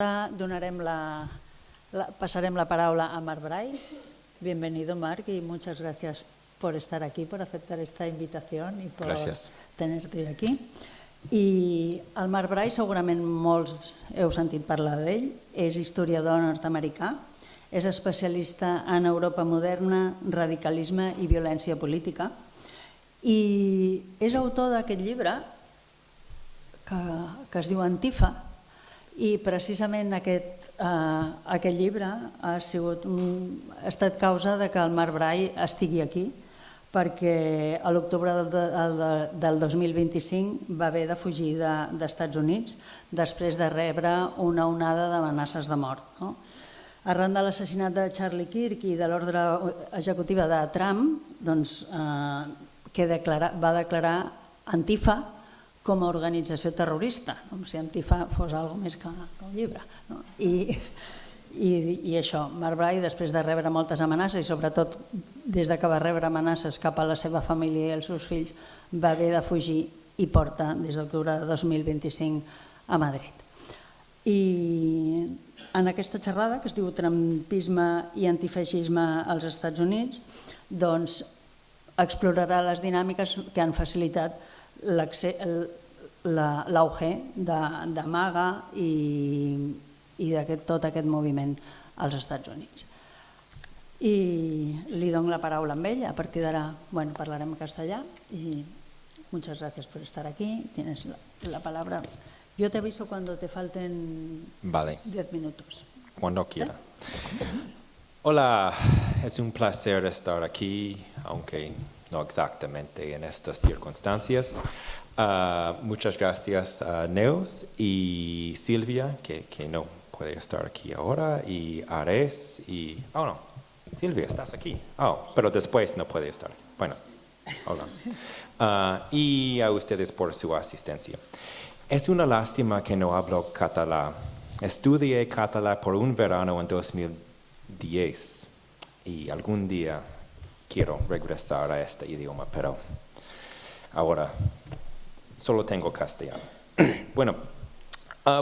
Ahora pasarem la palabra a Marc Bray. Bienvenido, Marc, y muchas gracias por estar aquí, por aceptar esta invitación y por tenerte aquí. I el Marc Bray, segurament molts heu sentit parlar d'ell, és historiador nord-americà, és especialista en Europa moderna, radicalisme i violència política, i és autor d'aquest llibre que es diu Antifa, i precisament aquest llibre ha estat causa que el Marc Bray estigui aquí, perquè a l'octubre del 2025 va haver de fugir d'Estats Units després de rebre una onada d'amenaces de mort. Arran de l'assassinat de Charlie Kirk i de l'ordre executiva de Trump, va declarar Antifa com a organització terrorista, com si Antifa fos alguna cosa més que un llibre. I això, Marc Bray, després de rebre moltes amenaces, i sobretot des que va rebre amenaces cap a la seva família i els seus fills, va haver de fugir i porta des d'octubre de 2025 a Madrid. I en aquesta xerrada, que es diu Trumpisme i antifeixisme als Estats Units, doncs explorarà les dinàmiques que han facilitat l'auge de MAGA i de tot aquest moviment als Estats Units. I li dono la paraula a ell. A partir d'ara parlarem en castellà. Y muchas gracias por estar aquí. Tienes la palabra. Yo te aviso cuando te falten 10 minutos. Cuando quiera. Hola, es un placer estar aquí, aunque no exactamente en estas circunstancias. Muchas gracias a Neus y Silvia, que no puede estar aquí ahora, y Ares, y... Oh, no, Silvia, estás aquí. Oh, pero después no puede estar. Bueno, hola. Y a ustedes por su asistencia. Es una lástima que no hablo catalán. Estudié catalán por un verano en 2010 y algún día quiero regresar a este idioma, pero ahora solo tengo castellano. Bueno,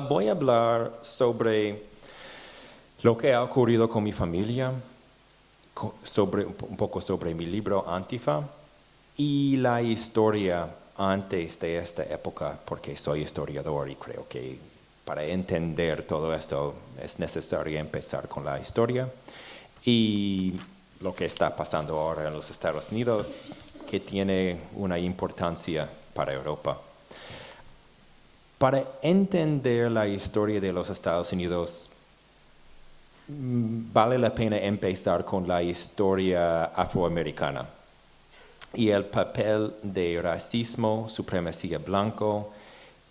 voy a hablar sobre lo que ha ocurrido con mi familia, un poco sobre mi libro Antifa y la historia antes de esta época, porque soy historiador y creo que para entender todo esto es necesario empezar con la historia y lo que está pasando ahora en los Estados Unidos, que tiene una importancia para Europa. Para entender la historia de los Estados Unidos, vale la pena empezar con la historia afroamericana y el papel de racismo, supremacía blanco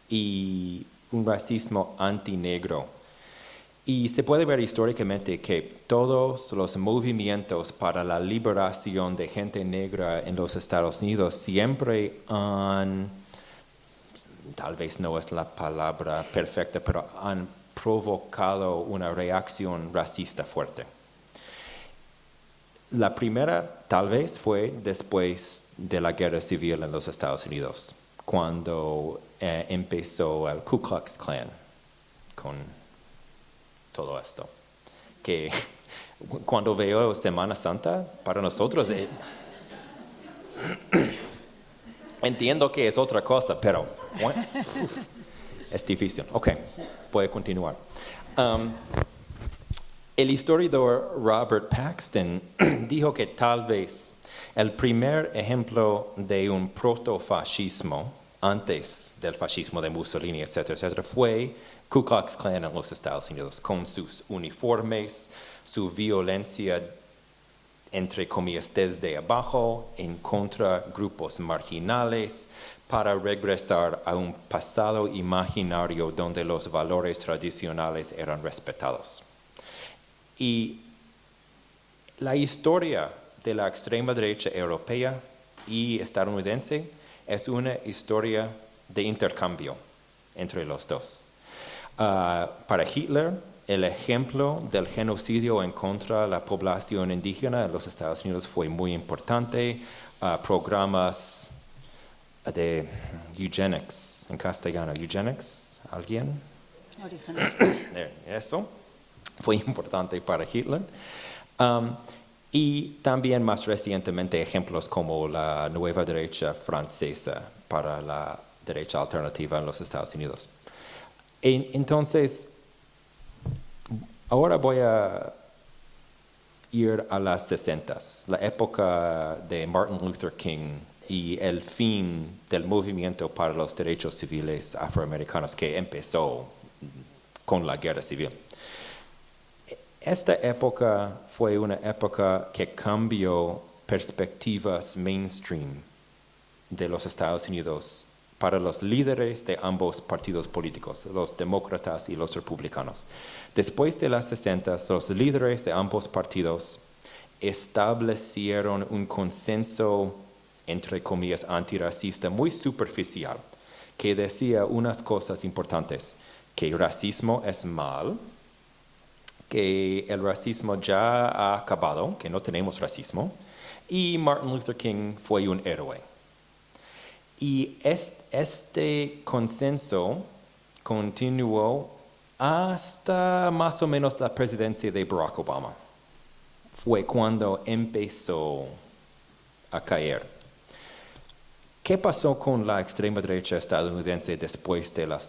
y un racismo antinegro. Y se puede ver históricamente que todos los movimientos para la liberación de gente negra en los Estados Unidos siempre han, tal vez no es la palabra perfecta, pero han provocado una reacción racista fuerte. La primera tal vez fue después de la guerra civil en los Estados Unidos, cuando empezó el Ku Klux Klan con todo esto. Que cuando veo Semana Santa, para nosotros entiendo que es otra cosa, pero es difícil. Ok, voy a continuar. El historiador Robert Paxton dijo que tal vez el primer ejemplo de un protofascismo antes del fascismo de Mussolini, etcétera, fue Ku Klux Klan en los Estados Unidos, con sus uniformes, su violencia, entre comillas, desde abajo, en contra de grupos marginales, para regresar a un pasado imaginario donde los valores tradicionales eran respetados. Y la historia de la extrema derecha europea y estadounidense es una historia de intercambio entre los dos. Para Hitler, el ejemplo del genocidio en contra de la población indígena en los Estados Unidos fue muy importante. Programas de eugenics, en castellano, eugenics, ¿alguien? Eso fue importante para Hitler. Y también más recientemente ejemplos como la nueva derecha francesa para la derecha alternativa en los Estados Unidos. Entonces, ahora voy a ir a las 60s, la época de Martin Luther King y el fin del movimiento para los derechos civiles afroamericanos que empezó con la guerra civil. Esta época fue una época que cambió perspectivas mainstream de los Estados Unidos para los líderes de ambos partidos políticos, los demócratas y los republicanos. Después de las 60, los líderes de ambos partidos establecieron un consenso, entre comillas, antirracista muy superficial, que decía unas cosas importantes, que el racismo es mal, que el racismo ya ha acabado, que no tenemos racismo, y Martin Luther King fue un héroe. Y este consenso continuó hasta más o menos la presidencia de Barack Obama. Fue cuando empezó a caer. ¿Qué pasó con la extrema derecha estadounidense después de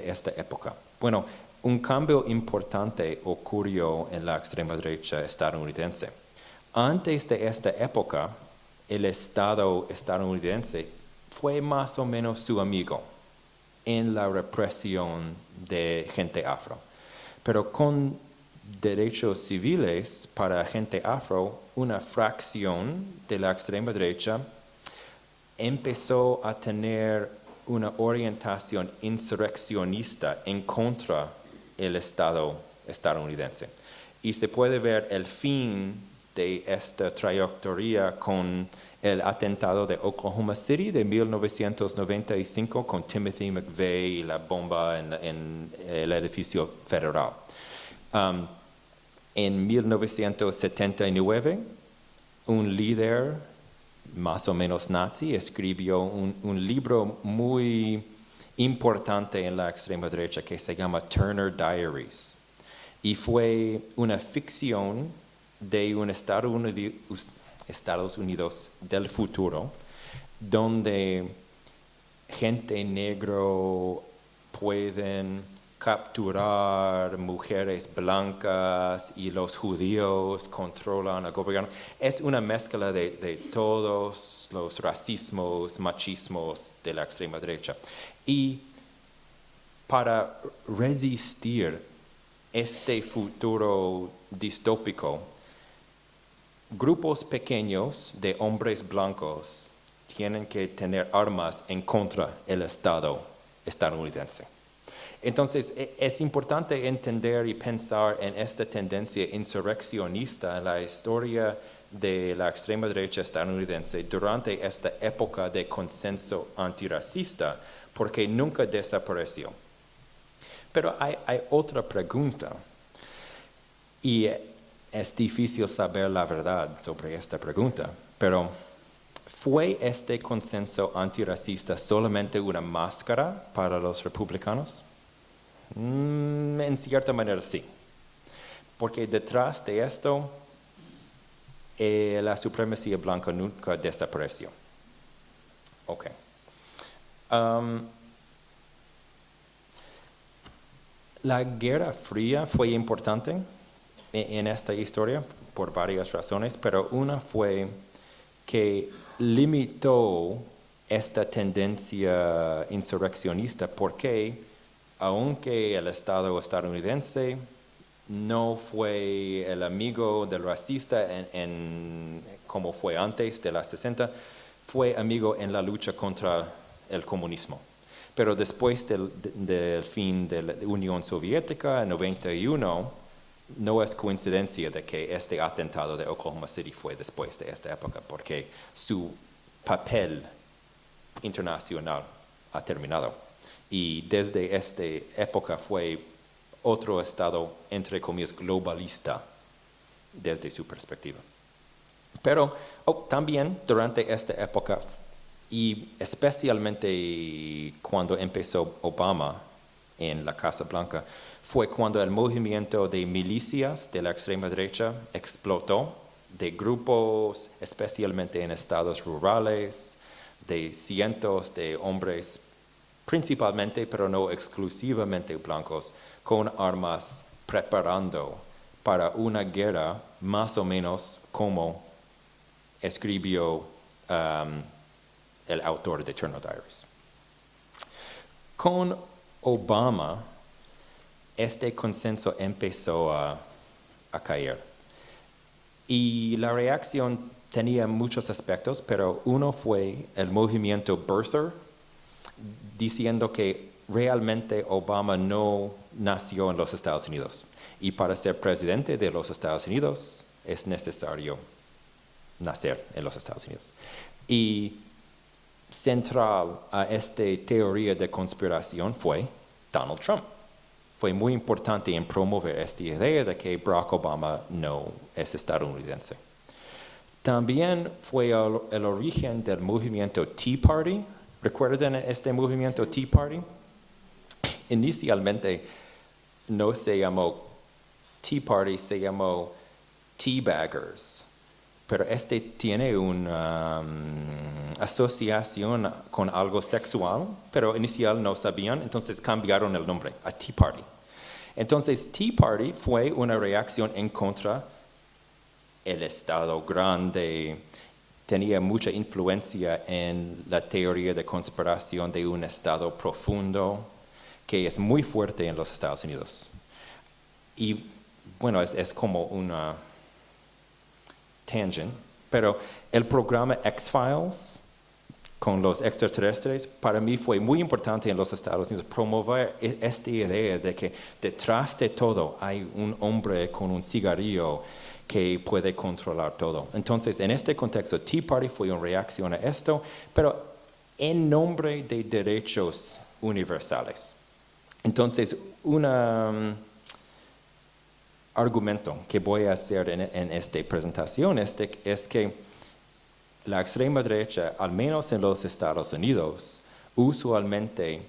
esta época? Bueno, un cambio importante ocurrió en la extrema derecha estadounidense. Antes de esta época, el Estado estadounidense fue más o menos su amigo en la represión de gente afro. Pero con derechos civiles para gente afro, una fracción de la extrema derecha empezó a tener una orientación insurreccionista en contra del Estado estadounidense. Y se puede ver el fin de esta trayectoria con el atentado de Oklahoma City de 1995 con Timothy McVeigh y la bomba en el edificio federal. En 1979, un líder más o menos nazi escribió un libro muy importante en la extrema derecha que se llama Turner Diaries. Y fue una ficción de un Estados Unidos del futuro, donde gente negro pueden capturar mujeres blancas y los judíos controlan al gobierno. Es una mezcla de todos los racismos, machismos de la extrema derecha. Y para resistir este futuro distópico, grupos pequeños de hombres blancos tienen que tener armas en contra del Estado estadounidense. Entonces, es importante entender y pensar en esta tendencia insurreccionista en la historia de la extrema derecha estadounidense durante esta época de consenso antirracista, porque nunca desapareció. Pero hay otra pregunta, y es difícil saber la verdad sobre esta pregunta, pero ¿fue este consenso antirracista solamente una máscara para los republicanos? En cierta manera sí, porque detrás de esto la supremacía blanca nunca desapareció. Ok. La Guerra Fría fue importante en esta historia por varias razones, pero una fue que limitó esta tendencia insurreccionista porque aunque el Estado estadounidense no fue el amigo del racista como fue antes de las 60, fue amigo en la lucha contra el comunismo. Pero después del fin de la Unión Soviética en 91, no es coincidencia de que este atentado de Oklahoma City fue después de esta época, porque su papel internacional ha terminado. Y desde esta época fue otro Estado, entre comillas, globalista, desde su perspectiva. Pero también durante esta época, y especialmente cuando empezó Obama, en la Casa Blanca fue cuando el movimiento de milicias de la extrema derecha explotó, de grupos especialmente en estados rurales, de cientos de hombres principalmente, pero no exclusivamente blancos, con armas preparando para una guerra más o menos como escribió el autor de Eternal Diaries. Con Obama, este consenso empezó a caer. Y la reacción tenía muchos aspectos, pero uno fue el movimiento birther, diciendo que realmente Obama no nació en los Estados Unidos. Y para ser presidente de los Estados Unidos es necesario nacer en los Estados Unidos. Y central a esta teoría de conspiración fue Donald Trump. Fue muy importante en promover esta idea de que Barack Obama no es estadounidense. También fue el origen del movimiento Tea Party. ¿Recuerdan este movimiento Tea Party? Inicialmente no se llamó Tea Party, se llamó Teabaggers. Pero este tiene una asociación con algo sexual, pero inicial no sabían, entonces cambiaron el nombre a Tea Party. Entonces, Tea Party fue una reacción en contra del Estado grande, tenía mucha influencia en la teoría de conspiración de un Estado profundo, que es muy fuerte en los Estados Unidos. Y bueno, es como una tangent, pero el programa X-Files con los extraterrestres, para mí fue muy importante en los Estados Unidos promover esta idea de que detrás de todo hay un hombre con un cigarrillo que puede controlar todo. Entonces, en este contexto, Tea Party fue una reacción a esto, pero en nombre de derechos universales. Entonces, un argumento que voy a hacer en esta presentación es que la extrema derecha, al menos en los Estados Unidos, usualmente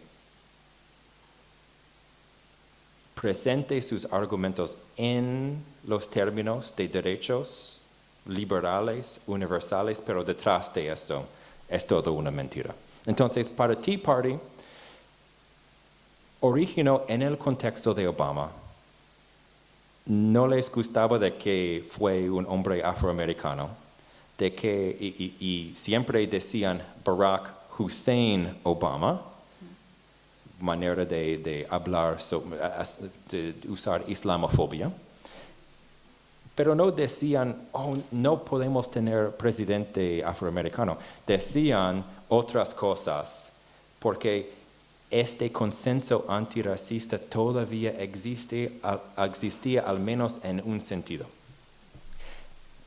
presenta sus argumentos en los términos de derechos liberales, universales, pero detrás de eso es todo una mentira. Entonces, para Tea Party, originó en el contexto de Obama. No les gustaba de que fue un hombre afroamericano, de que, y siempre decían Barack Hussein Obama, manera de hablar, de usar islamofobia, pero no decían, oh, no podemos tener presidente afroamericano, decían otras cosas, porque este consenso antirracista todavía existía al menos en un sentido.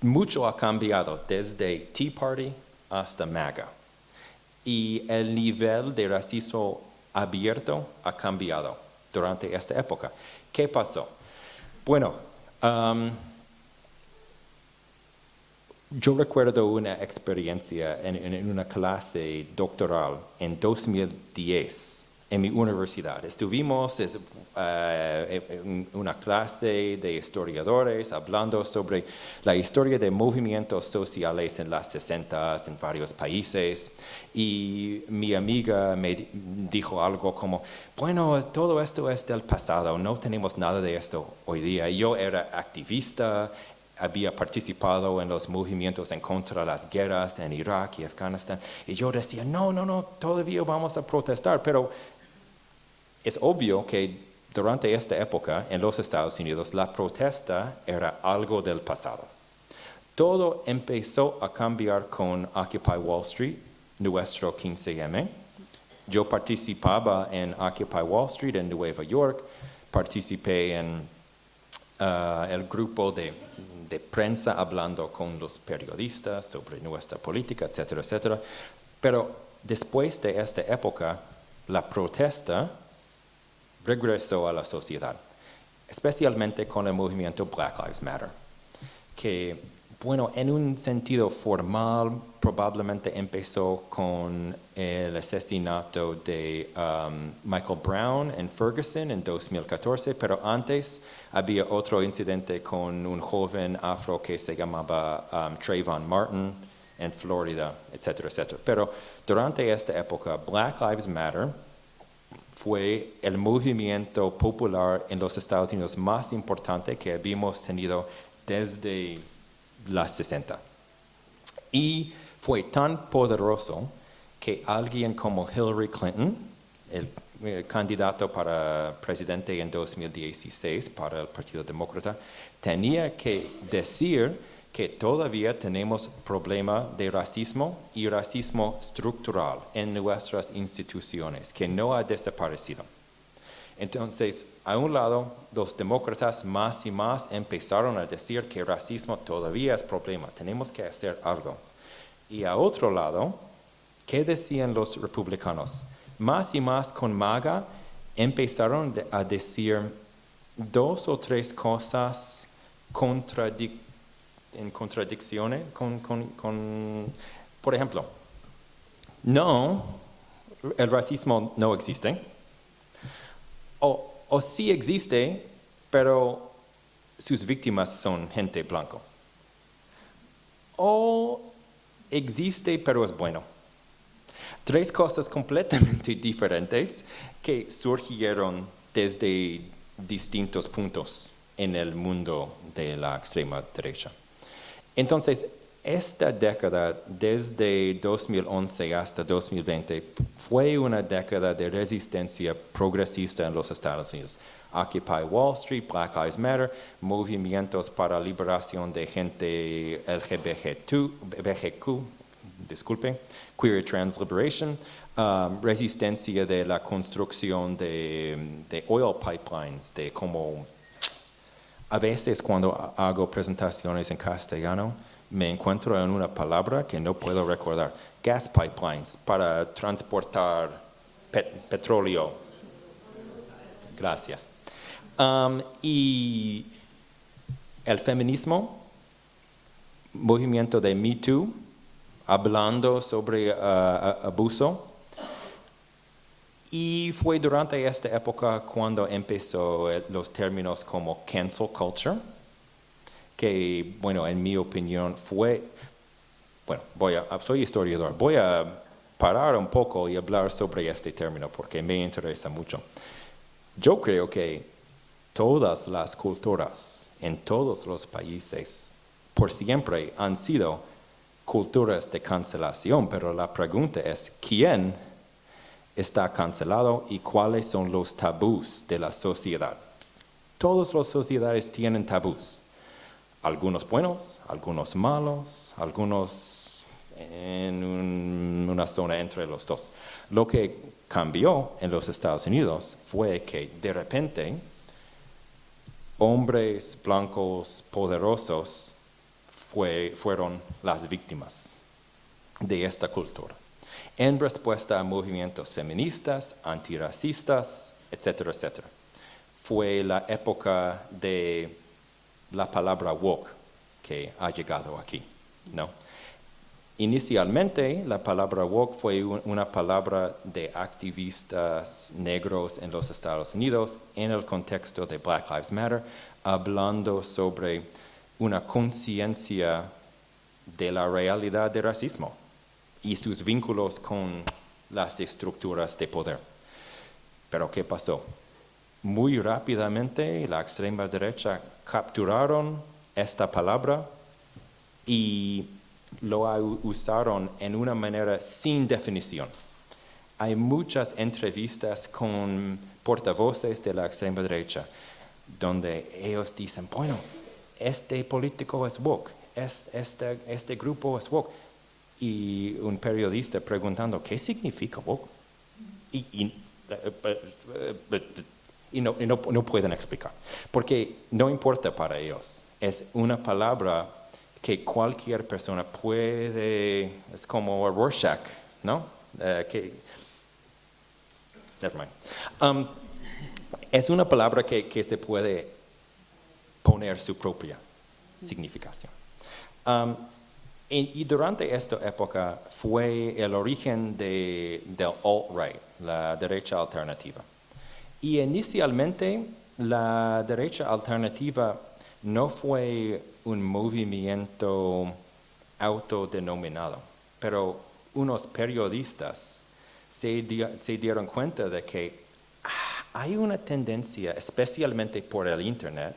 Mucho ha cambiado desde Tea Party hasta MAGA. Y el nivel de racismo abierto ha cambiado durante esta época. ¿Qué pasó? Bueno, yo recuerdo una experiencia en una clase doctoral en 2010 en mi universidad. Estuvimos en una clase de historiadores hablando sobre la historia de movimientos sociales en las 60s en varios países, y mi amiga me dijo algo como, bueno, todo esto es del pasado, no tenemos nada de esto hoy día. Yo era activista, había participado en los movimientos en contra de las guerras en Irak y Afganistán, y yo decía, no, todavía vamos a protestar, pero es obvio que durante esta época en los Estados Unidos la protesta era algo del pasado. Todo empezó a cambiar con Occupy Wall Street, nuestro 15M. Yo participaba en Occupy Wall Street en Nueva York, participé en el grupo de prensa hablando con los periodistas sobre nuestra política, etcétera, etcétera. Pero después de esta época, la protesta regresó a la sociedad, especialmente con el movimiento Black Lives Matter, que Bueno, en un sentido formal, probablemente empezó con el asesinato de Michael Brown en Ferguson en 2014, pero antes había otro incidente con un joven afro que se llamaba Trayvon Martin en Florida, etcétera, etcétera. Pero durante esta época, Black Lives Matter fue el movimiento popular en los Estados Unidos más importante que habíamos tenido desde las 60. Y fue tan poderoso que alguien como Hillary Clinton, el candidato para presidente en 2016 para el Partido Demócrata, tenía que decir que todavía tenemos problema de racismo y racismo estructural en nuestras instituciones, que no ha desaparecido. Entonces, a un lado, los demócratas más y más empezaron a decir que el racismo todavía es problema, tenemos que hacer algo. Y a otro lado, ¿qué decían los republicanos? Más y más con MAGA empezaron a decir 2 o 3 cosas en contradicciones por ejemplo, no, el racismo no existe. O sí existe, pero sus víctimas son gente blanca. O existe, pero es bueno. 3 cosas completamente diferentes que surgieron desde distintos puntos en el mundo de la extrema derecha. Entonces, esta década, desde 2011 hasta 2020, fue una década de resistencia progresista en los Estados Unidos. Occupy Wall Street, Black Lives Matter, movimientos para liberación de gente LGBTQ, Queer Trans Liberation, resistencia de la construcción de oil pipelines, de como a veces cuando hago presentaciones en castellano, me encuentro en una palabra que no puedo recordar. Gas pipelines para transportar petróleo. Gracias. Y el feminismo, movimiento de Me Too, hablando sobre abuso. Y fue durante esta época cuando empezó los términos como cancel culture, que, bueno, en mi opinión fue, bueno, soy historiador, voy a parar un poco y hablar sobre este término porque me interesa mucho. Yo creo que todas las culturas en todos los países por siempre han sido culturas de cancelación, pero la pregunta es, ¿quién está cancelado y cuáles son los tabús de la sociedad? Todas las sociedades tienen tabús. Algunos buenos, algunos malos, algunos en una zona entre los dos. Lo que cambió en los Estados Unidos fue que de repente hombres blancos poderosos fueron las víctimas de esta cultura, en respuesta a movimientos feministas, antirracistas, etcétera, etcétera. Fue la época de la palabra woke que ha llegado aquí, ¿no? Inicialmente, la palabra woke fue una palabra de activistas negros en los Estados Unidos en el contexto de Black Lives Matter, hablando sobre una conciencia de la realidad del racismo y sus vínculos con las estructuras de poder. Pero ¿qué pasó? Muy rápidamente la extrema derecha capturaron esta palabra y lo usaron en una manera sin definición. Hay muchas entrevistas con portavoces de la extrema derecha donde ellos dicen, bueno, este político es woke, este grupo es woke. Y un periodista preguntando, ¿qué significa woke? Y no pueden explicar, porque no importa para ellos. Es una palabra que cualquier persona puede, es como Rorschach, ¿no? Never mind. Es una palabra que se puede poner su propia significación. Y durante esta época fue el origen del alt-right, la derecha alternativa. Y inicialmente la derecha alternativa no fue un movimiento autodenominado, pero unos periodistas se dieron cuenta de que hay una tendencia, especialmente por el Internet,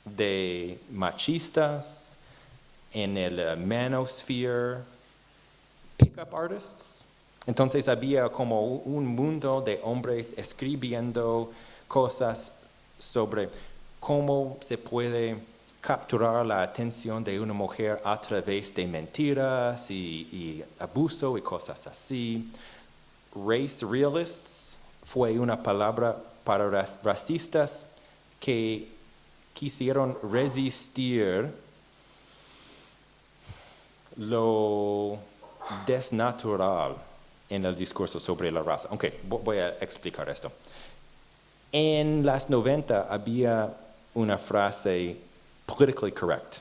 de machistas en el manosphere, pick-up artists. Entonces había como un mundo de hombres escribiendo cosas sobre cómo se puede capturar la atención de una mujer a través de mentiras y abuso y cosas así. Race realists fue una palabra para racistas que quisieron resistir lo desnatural en el discurso sobre la raza. Ok, voy a explicar esto. En las 90 había una frase politically correct.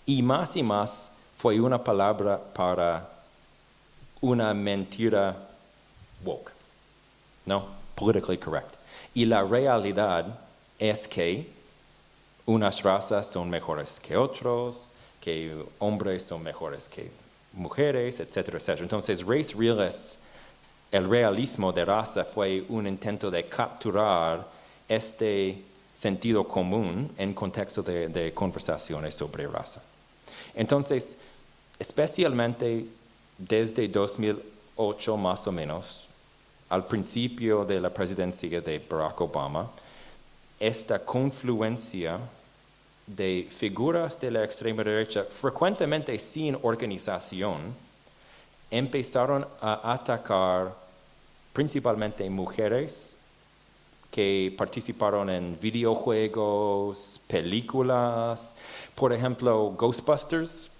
Y más fue una palabra para una mentira woke. No, politically correct. Y la realidad es que unas razas son mejores que otros, que hombres son mejores que mujeres, etcétera, etcétera. Entonces, race realists, el realismo de raza fue un intento de capturar este sentido común en contexto de conversaciones sobre raza. Entonces, especialmente desde 2008 más o menos, al principio de la presidencia de Barack Obama, esta confluencia de figuras de la extrema derecha, frecuentemente sin organización, empezaron a atacar principalmente mujeres que participaron en videojuegos, películas. Por ejemplo, Ghostbusters.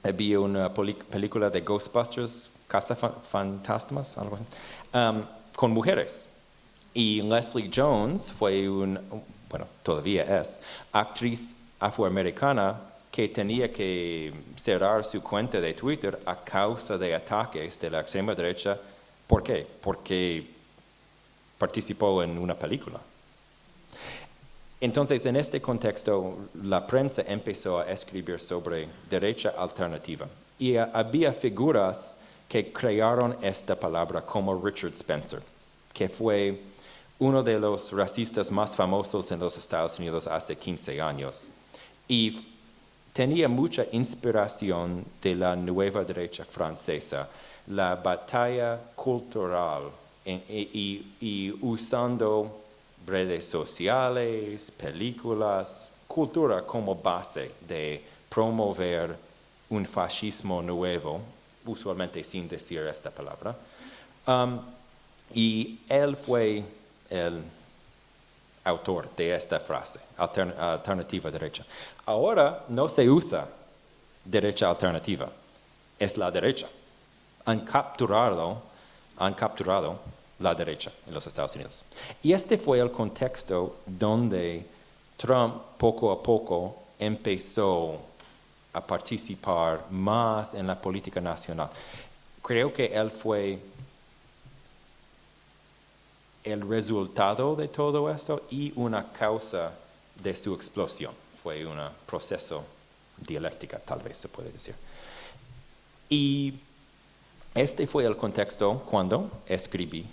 Había una película de Ghostbusters, Casa Fantasmas, algo así, con mujeres. Y Leslie Jones fue todavía es, actriz afroamericana que tenía que cerrar su cuenta de Twitter a causa de ataques de la extrema derecha. ¿Por qué? Porque participó en una película. Entonces, en este contexto, la prensa empezó a escribir sobre derecha alternativa. Y había figuras que crearon esta palabra, como Richard Spencer, que fue uno de los racistas más famosos en los Estados Unidos hace 15 años. Y tenía mucha inspiración de la nueva derecha francesa, la batalla cultural y usando redes sociales, películas, cultura como base de promover un fascismo nuevo, usualmente sin decir esta palabra. Y él fue el autor de esta frase, alternativa derecha. Ahora no se usa derecha alternativa, es la derecha. Han capturado la derecha en los Estados Unidos. Y este fue el contexto donde Trump poco a poco empezó a participar más en la política nacional. Creo que él fue el resultado de todo esto y una causa de su explosión. Fue un proceso dialéctica, tal vez se puede decir. Y este fue el contexto cuando escribí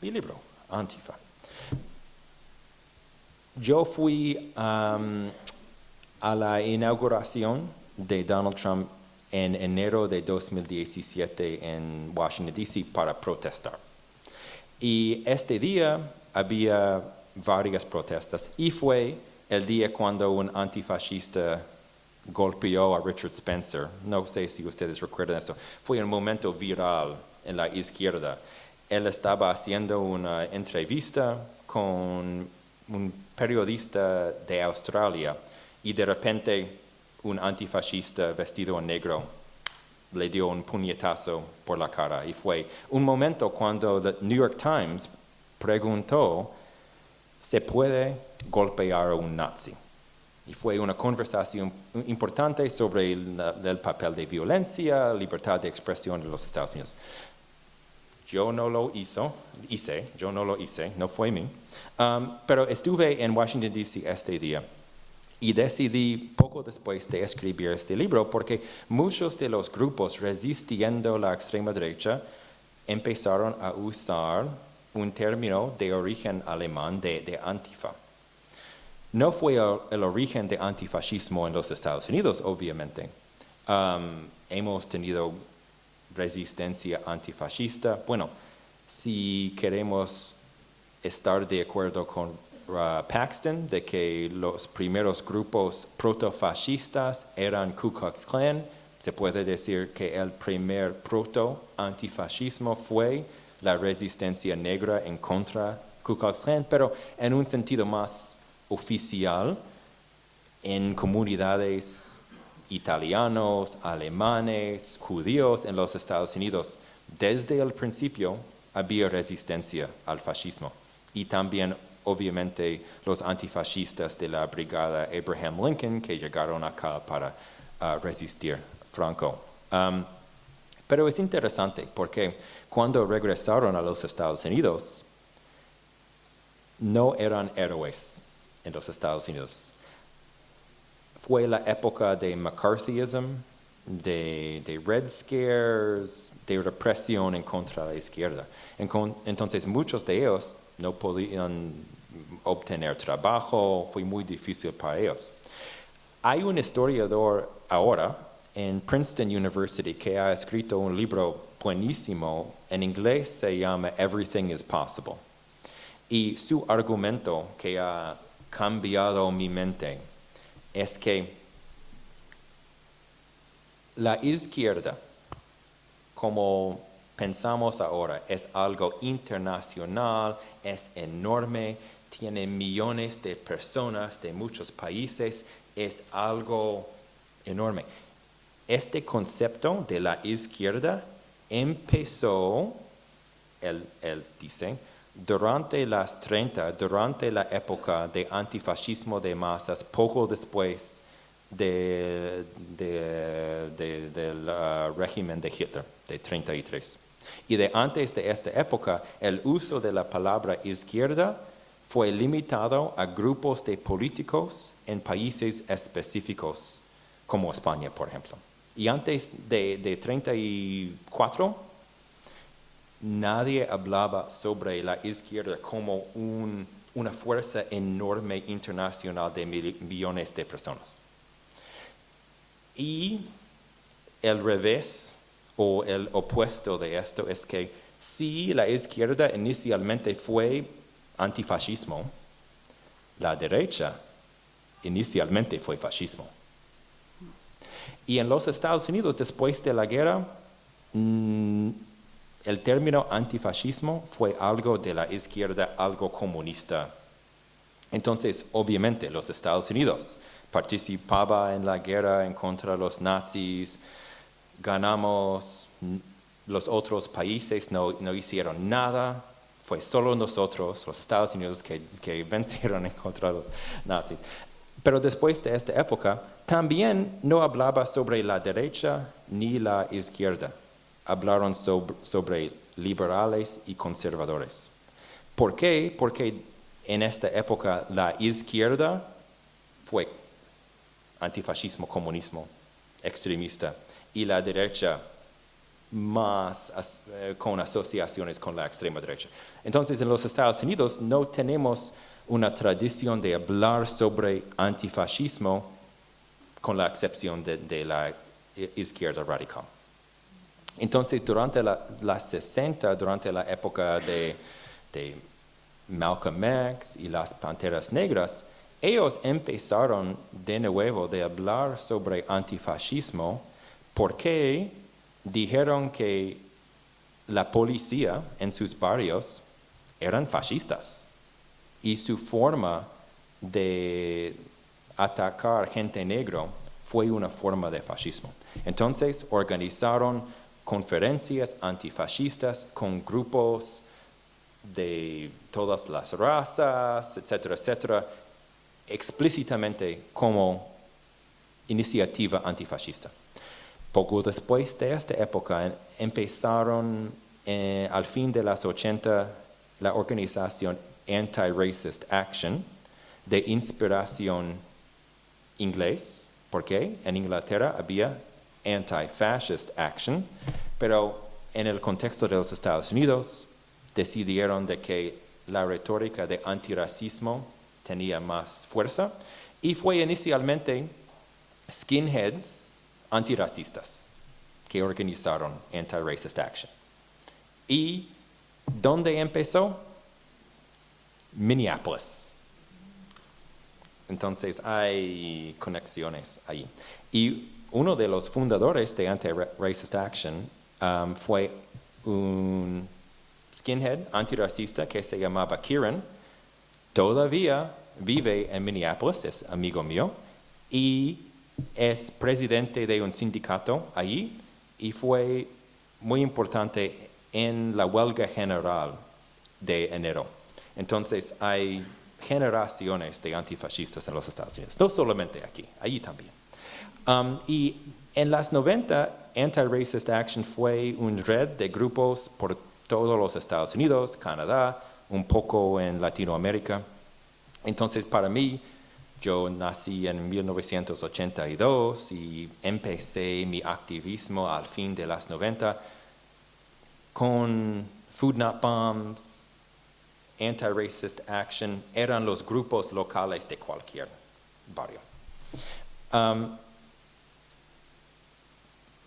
mi libro, Antifa. Yo fui a la inauguración de Donald Trump en enero de 2017 en Washington, D.C. para protestar. Y este día había varias protestas y fue el día cuando un antifascista golpeó a Richard Spencer. No sé si ustedes recuerdan eso. Fue un momento viral en la izquierda. Él estaba haciendo una entrevista con un periodista de Australia y de repente un antifascista vestido en negro le dio un puñetazo por la cara. Y fue un momento cuando el New York Times preguntó, ¿se puede golpear a un nazi? Y fue una conversación importante sobre el papel de violencia, libertad de expresión en los Estados Unidos. Yo no lo hice, no fue mí. Pero estuve en Washington, D.C. este día y decidí poco después de escribir este libro porque muchos de los grupos resistiendo la extrema derecha empezaron a usar un término de origen alemán de Antifa. No fue el origen de antifascismo en los Estados Unidos, obviamente. Hemos tenido resistencia antifascista. Bueno, si queremos estar de acuerdo con Paxton, de que los primeros grupos protofascistas eran Ku Klux Klan, se puede decir que el primer proto-antifascismo fue la resistencia negra en contra Ku Klux Klan, pero en un sentido más oficial, en comunidades italianos, alemanes, judíos en los Estados Unidos. Desde el principio había resistencia al fascismo y también obviamente los antifascistas de la brigada Abraham Lincoln que llegaron acá para resistir Franco. Pero es interesante porque cuando regresaron a los Estados Unidos no eran héroes en los Estados Unidos. Fue la época de McCarthyism, de Red Scares, de represión en contra de la izquierda. Entonces muchos de ellos no podían obtener trabajo, fue muy difícil para ellos. Hay un historiador ahora en Princeton University que ha escrito un libro buenísimo, en inglés se llama Everything is Possible. Y su argumento que ha cambiado mi mente es que la izquierda, como pensamos ahora, es algo internacional, es enorme, tiene millones de personas de muchos países, es algo enorme. Este concepto de la izquierda empezó, él dice, durante las 30, durante la época de antifascismo de masas, poco después del régimen de Hitler, de 33. Y de antes de esta época, el uso de la palabra izquierda fue limitado a grupos de políticos en países específicos, como España, por ejemplo. Y antes de 34, nadie hablaba sobre la izquierda como una fuerza enorme internacional de millones de personas. Y el revés o el opuesto de esto es que si la izquierda inicialmente fue antifascismo, la derecha inicialmente fue fascismo. Y en los Estados Unidos, después de la guerra, el término antifascismo fue algo de la izquierda, algo comunista. Entonces, obviamente, los Estados Unidos participaba en la guerra en contra de los nazis, ganamos, los otros países no hicieron nada, fue solo nosotros, los Estados Unidos, que vencieron en contra de los nazis. Pero después de esta época, también no hablaba sobre la derecha ni la izquierda. Hablaron sobre liberales y conservadores. ¿Por qué? Porque en esta época la izquierda fue antifascismo, comunismo, extremista, y la derecha más con asociaciones con la extrema derecha. Entonces, en los Estados Unidos no tenemos una tradición de hablar sobre antifascismo con la excepción de la izquierda radical. Entonces, durante la 60, durante la época de Malcolm X y las Panteras Negras, ellos empezaron de nuevo de hablar sobre antifascismo porque dijeron que la policía en sus barrios eran fascistas y su forma de atacar gente negra fue una forma de fascismo. Entonces organizaron conferencias antifascistas con grupos de todas las razas, etcétera, etcétera, explícitamente como iniciativa antifascista. Poco después de esta época empezaron al fin de los 80 la organización Anti-Racist Action, de inspiración inglés, porque en Inglaterra había Anti-Fascist Action, pero en el contexto de los Estados Unidos decidieron de que la retórica de antirracismo tenía más fuerza y fue inicialmente skinheads antirracistas que organizaron Anti-Racist Action. ¿Y dónde empezó? Minneapolis. Entonces hay conexiones ahí. Y uno de los fundadores de Anti-Racist Action fue un skinhead antirracista que se llamaba Kieran. Todavía vive en Minneapolis, es amigo mío, y es presidente de un sindicato allí y fue muy importante en la huelga general de enero. Entonces hay generaciones de antifascistas en los Estados Unidos, no solamente aquí, allí también. Y en los 90, Anti-Racist Action fue una red de grupos por todos los Estados Unidos, Canadá, un poco en Latinoamérica. Entonces, para mí, yo nací en 1982 y empecé mi activismo al fin de los 90 con Food Not Bombs, Anti-Racist Action, eran los grupos locales de cualquier barrio.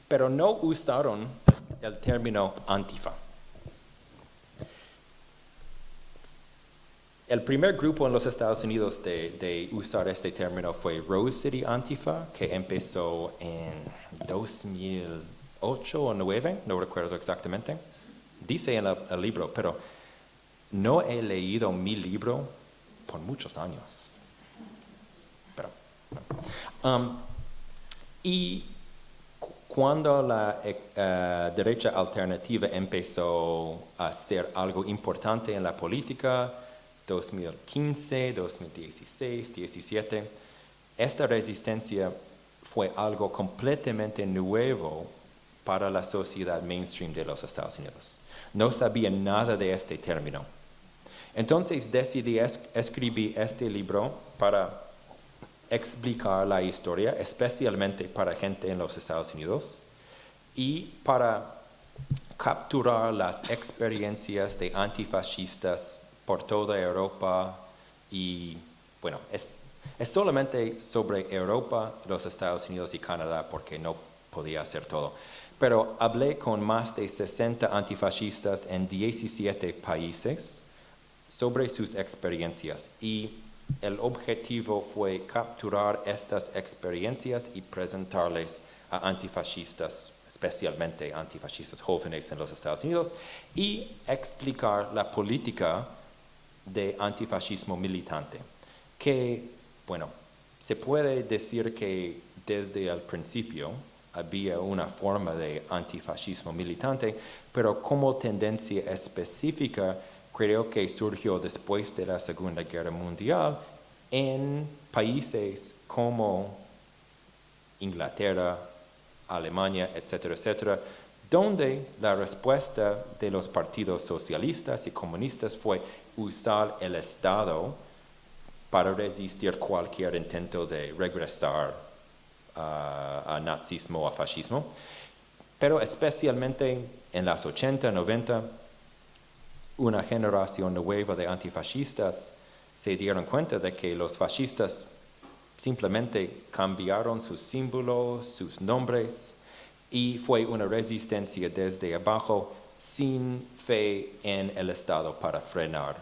Pero no usaron el término Antifa. El primer grupo en los Estados Unidos de usar este término fue Rose City Antifa, que empezó en 2008 o 2009, no recuerdo exactamente. Dice en el libro, pero no he leído mi libro por muchos años. Pero, no. Y cuando la derecha alternativa empezó a ser algo importante en la política, 2015, 2016, 2017, esta resistencia fue algo completamente nuevo para la sociedad mainstream de los Estados Unidos. No sabían nada de este término. Entonces decidí escribir este libro para explicar la historia, especialmente para gente en los Estados Unidos, y para capturar las experiencias de antifascistas por toda Europa y, bueno, es solamente sobre Europa, los Estados Unidos y Canadá porque no podía hacer todo. Pero hablé con más de 60 antifascistas en 17 países sobre sus experiencias y el objetivo fue capturar estas experiencias y presentarles a antifascistas, especialmente antifascistas jóvenes en los Estados Unidos, y explicar la política de antifascismo militante, que, bueno, se puede decir que desde el principio había una forma de antifascismo militante, pero como tendencia específica creo que surgió después de la Segunda Guerra Mundial en países como Inglaterra, Alemania, etcétera, etcétera, donde la respuesta de los partidos socialistas y comunistas fue usar el Estado para resistir cualquier intento de regresar a nazismo o a fascismo. Pero especialmente en las 80, 90, una generación nueva de antifascistas se dieron cuenta de que los fascistas simplemente cambiaron sus símbolos, sus nombres, y fue una resistencia desde abajo sin fe en el Estado para frenar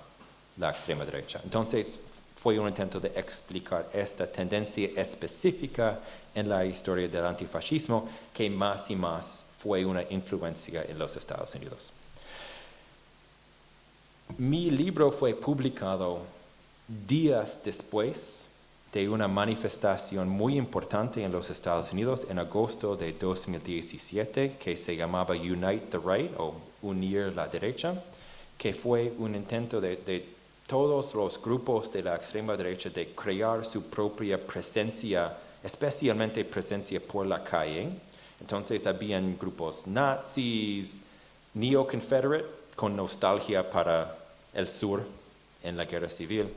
la extrema derecha. Entonces, fue un intento de explicar esta tendencia específica en la historia del antifascismo que más y más fue una influencia en los Estados Unidos. Mi libro fue publicado días después de una manifestación muy importante en los Estados Unidos en agosto de 2017 que se llamaba Unite the Right o Unir la Derecha, que fue un intento de todos los grupos de la extrema derecha de crear su propia presencia, especialmente presencia por la calle. Entonces habían grupos nazis, neo-confederate, con nostalgia para el sur en la guerra civil,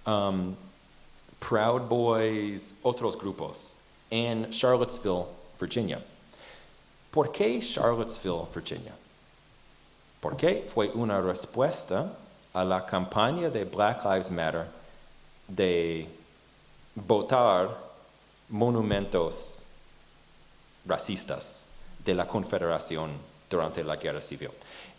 Proud Boys, otros grupos, en Charlottesville, Virginia. ¿Por qué Charlottesville, Virginia? Porque fue una respuesta a la campaña de Black Lives Matter de botar monumentos racistas de la Confederación durante la Guerra Civil.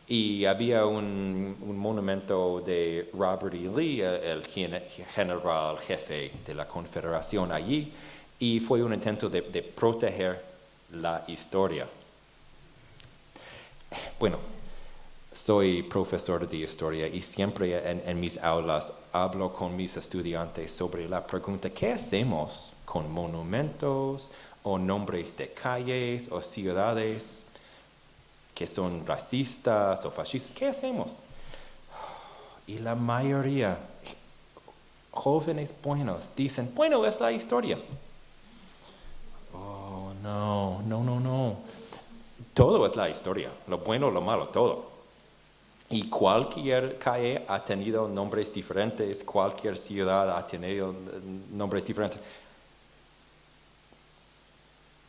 Y había un monumento de Robert E. Lee, el general jefe de la Confederación allí, y fue un intento de proteger la historia. Bueno, soy profesor de historia y siempre en mis aulas hablo con mis estudiantes sobre la pregunta: ¿qué hacemos con monumentos o nombres de calles o ciudades que son racistas o fascistas? ¿Qué hacemos? Y la mayoría, jóvenes buenos, dicen, bueno, es la historia. Oh, no. Todo es la historia, lo bueno, lo malo, todo. Y cualquier calle ha tenido nombres diferentes, cualquier ciudad ha tenido nombres diferentes.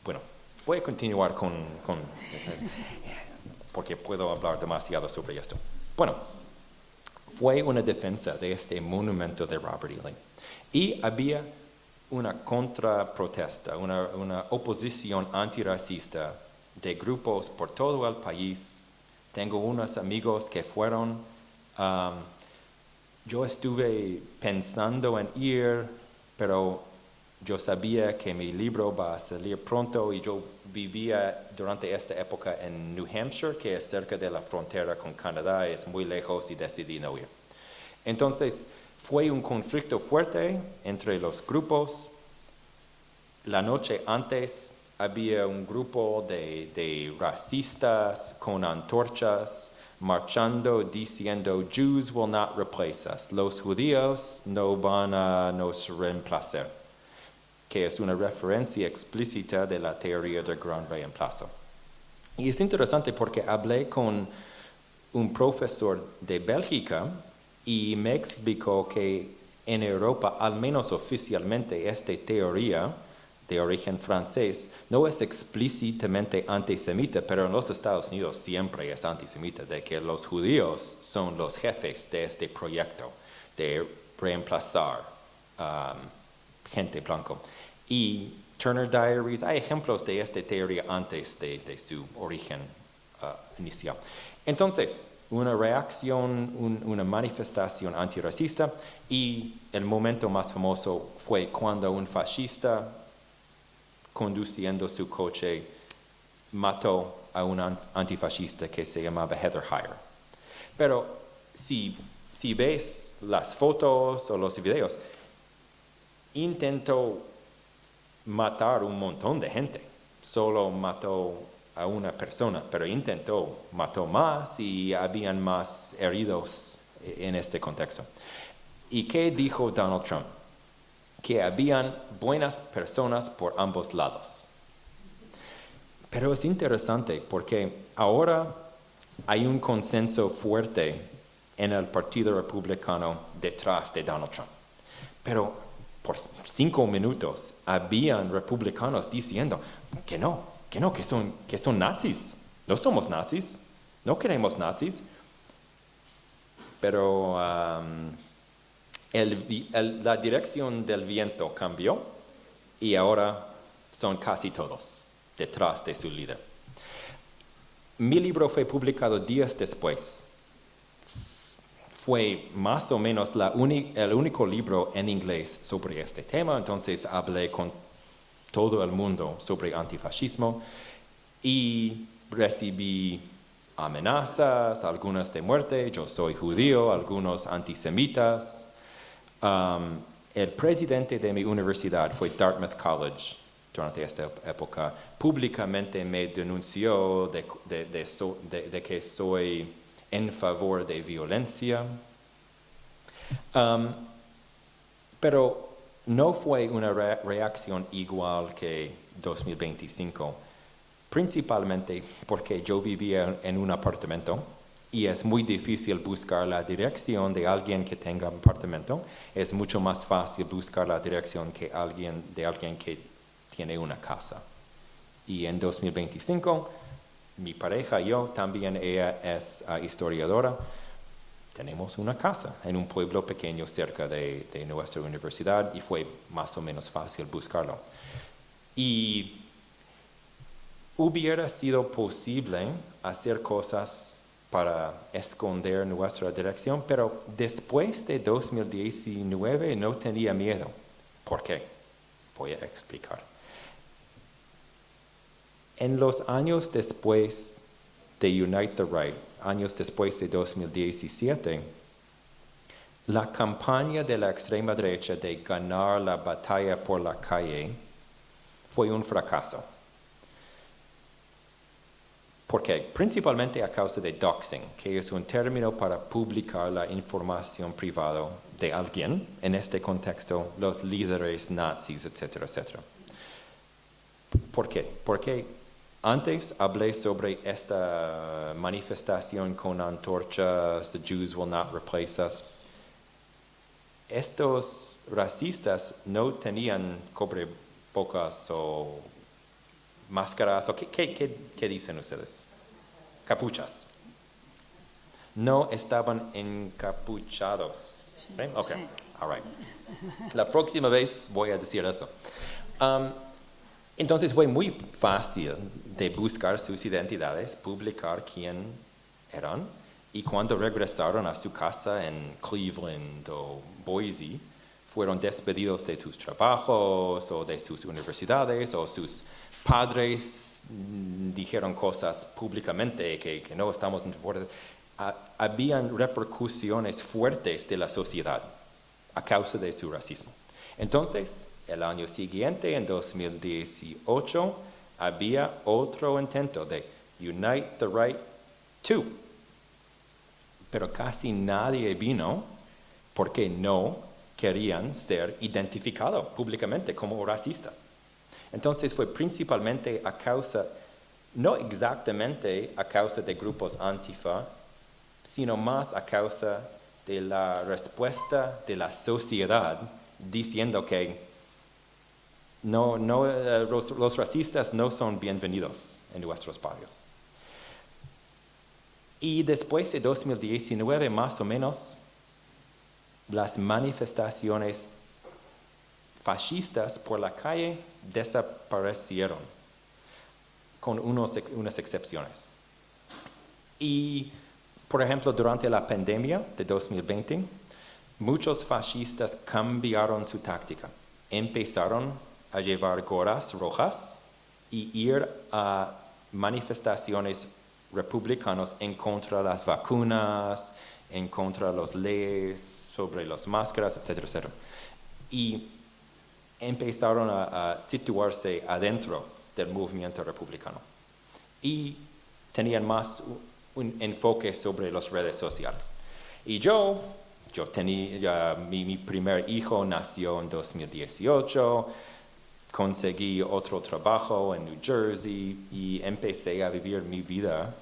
Bueno, voy a continuar con porque puedo hablar demasiado sobre esto. Bueno, fue una defensa de este monumento de Robert E. Lee. Y había una contraprotesta, una oposición antirracista de grupos por todo el país. Tengo unos amigos que fueron. Yo estuve pensando en ir, pero yo sabía que mi libro va a salir pronto y yo vivía durante esta época en New Hampshire, que es cerca de la frontera con Canadá, es muy lejos y decidí no ir. Entonces, fue un conflicto fuerte entre los grupos. La noche antes había un grupo de racistas con antorchas marchando diciendo Jews will not replace us, los judíos no van a nos reemplazar, que es una referencia explícita de la teoría del gran reemplazo. Y es interesante porque hablé con un profesor de Bélgica y me explicó que en Europa, al menos oficialmente, esta teoría de origen francés no es explícitamente antisemita, pero en los Estados Unidos siempre es antisemita, de que los judíos son los jefes de este proyecto de reemplazar gente blanca. Y Turner Diaries, hay ejemplos de esta teoría antes de su origen inicial. Entonces, una reacción, una manifestación antirracista, y el momento más famoso fue cuando un fascista conduciendo su coche mató a un antifascista que se llamaba Heather Heyer. Pero si ves las fotos o los videos, intentó matar un montón de gente. Solo mató a una persona, pero mató más y habían más heridos en este contexto. ¿Y qué dijo Donald Trump? Que habían buenas personas por ambos lados. Pero es interesante porque ahora hay un consenso fuerte en el Partido Republicano detrás de Donald Trump. Pero por 5 minutos habían republicanos diciendo que son nazis. No somos nazis, no queremos nazis. Pero la dirección del viento cambió y ahora son casi todos detrás de su líder. Mi libro fue publicado días después. Fue más o menos el único libro en inglés sobre este tema, entonces hablé con todo el mundo sobre antifascismo y recibí amenazas, algunas de muerte. Yo soy judío, algunos antisemitas. El presidente de mi universidad fue Dartmouth College durante esta época. Públicamente me denunció de que soy en favor de violencia. Pero no fue una reacción igual que 2025, principalmente porque yo vivía en un apartamento y es muy difícil buscar la dirección de alguien que tenga un apartamento. Es mucho más fácil buscar la dirección de alguien que tiene una casa. Y en 2025, mi pareja y yo, también ella es historiadora, tenemos una casa en un pueblo pequeño cerca de nuestra universidad y fue más o menos fácil buscarlo. Y hubiera sido posible hacer cosas para esconder nuestra dirección, pero después de 2019 no tenía miedo. ¿Por qué? Voy a explicar. En los años después de Unite the Right, años después de 2017, la campaña de la extrema derecha de ganar la batalla por la calle fue un fracaso. ¿Por qué? Principalmente a causa de doxing, que es un término para publicar la información privada de alguien, en este contexto, los líderes nazis, etcétera, etcétera. ¿Por qué? Porque antes hablé sobre esta manifestación con antorchas, the Jews will not replace us. Estos racistas no tenían cubrebocas o máscaras, o ¿qué dicen ustedes? Capuchas. No estaban encapuchados. ¿Sí? Ok, all right. La próxima vez voy a decir eso. Entonces fue muy fácil de buscar sus identidades, publicar quién eran, y cuando regresaron a su casa en Cleveland o Boise, fueron despedidos de sus trabajos o de sus universidades, o sus padres dijeron cosas públicamente que no estamos en favor. Habían repercusiones fuertes de la sociedad a causa de su racismo. Entonces, el año siguiente, en 2018, había otro intento de Unite the Right 2. Pero casi nadie vino porque no querían ser identificados públicamente como racista. Entonces fue principalmente a causa, no exactamente a causa de grupos antifa, sino más a causa de la respuesta de la sociedad diciendo que los racistas no son bienvenidos en nuestros barrios. Y después de 2019, más o menos, las manifestaciones fascistas por la calle desaparecieron, con unas excepciones. Y, por ejemplo, durante la pandemia de 2020, muchos fascistas cambiaron su táctica. Empezaron a llevar gorras rojas y ir a manifestaciones republicanas en contra de las vacunas, en contra de las leyes sobre las máscaras, etcétera, etcétera. Y empezaron a situarse adentro del movimiento republicano. Y tenían más un enfoque sobre las redes sociales. Y yo tenía, mi primer hijo nació en 2018, conseguí otro trabajo en New Jersey y empecé a vivir mi vida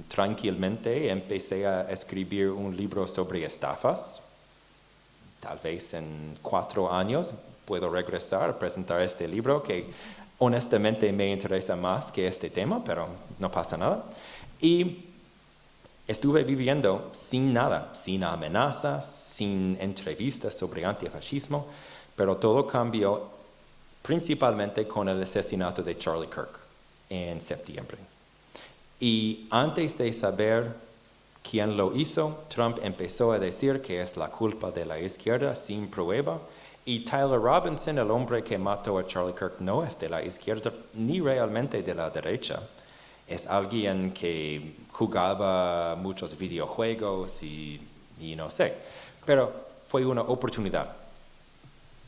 tranquilamente. Empecé a escribir un libro sobre estafas. Tal vez en 4 años puedo regresar a presentar este libro que honestamente me interesa más que este tema, pero no pasa nada. Y estuve viviendo sin nada, sin amenazas, sin entrevistas sobre antifascismo, pero todo cambió principalmente con el asesinato de Charlie Kirk en septiembre. Y antes de saber quién lo hizo, Trump empezó a decir que es la culpa de la izquierda sin prueba. Y Tyler Robinson, el hombre que mató a Charlie Kirk, no es de la izquierda ni realmente de la derecha. Es alguien que jugaba muchos videojuegos y no sé. Pero fue una oportunidad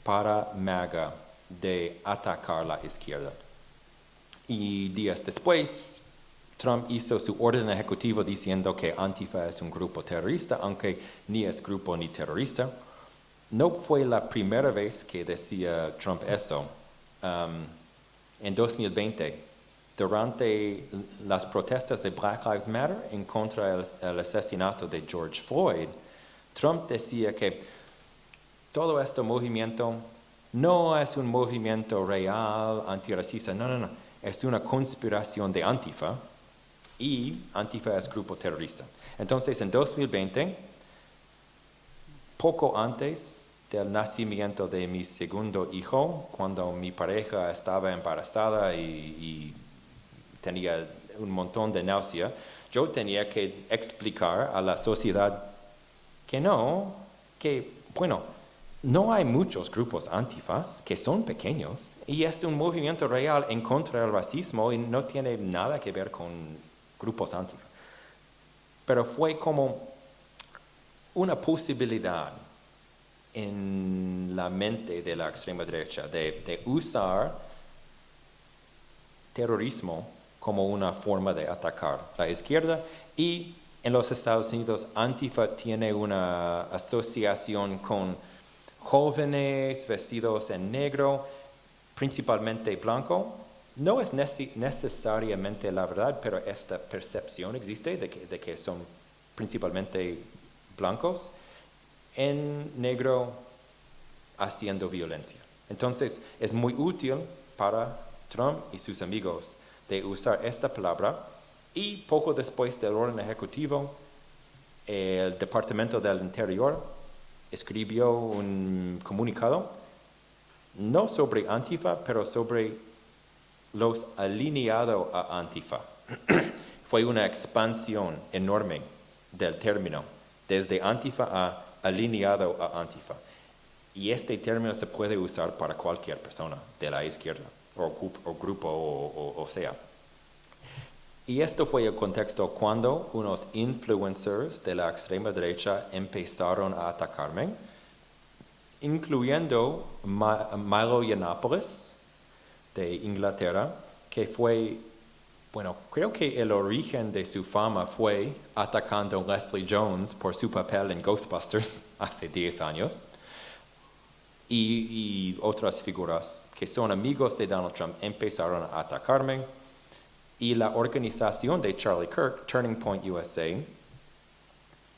para MAGA de atacar la izquierda. Y días después, Trump hizo su orden ejecutivo diciendo que Antifa es un grupo terrorista, aunque ni es grupo ni terrorista. No fue la primera vez que decía Trump eso. En 2020, durante las protestas de Black Lives Matter en contra del asesinato de George Floyd, Trump decía que todo este movimiento no es un movimiento real, antirracista, no. Es una conspiración de Antifa y Antifa es grupo terrorista. Entonces, en 2020, poco antes del nacimiento de mi segundo hijo, cuando mi pareja estaba embarazada y tenía un montón de náusea, yo tenía que explicar a la sociedad que no hay muchos grupos antifas que son pequeños y es un movimiento real en contra del racismo y no tiene nada que ver con grupos antifas. Pero fue como una posibilidad en la mente de la extrema derecha de usar terrorismo como una forma de atacar la izquierda, y en los Estados Unidos Antifa tiene una asociación con jóvenes vestidos en negro, principalmente blanco. No es necesariamente la verdad, pero esta percepción existe de que son principalmente blancos en negro haciendo violencia. Entonces es muy útil para Trump y sus amigos de usar esta palabra, y poco después del orden ejecutivo, el Departamento del Interior escribió un comunicado, no sobre Antifa, pero sobre los alineados a Antifa. Fue una expansión enorme del término, desde Antifa a alineado a Antifa. Y este término se puede usar para cualquier persona de la izquierda, o grupo, o sea. Y esto fue el contexto cuando unos influencers de la extrema derecha empezaron a atacarme, incluyendo Milo Yiannopoulos de Inglaterra, que fue, creo que el origen de su fama fue atacando a Leslie Jones por su papel en Ghostbusters hace 10 años, y otras figuras que son amigos de Donald Trump empezaron a atacarme. Y la organización de Charlie Kirk, Turning Point USA,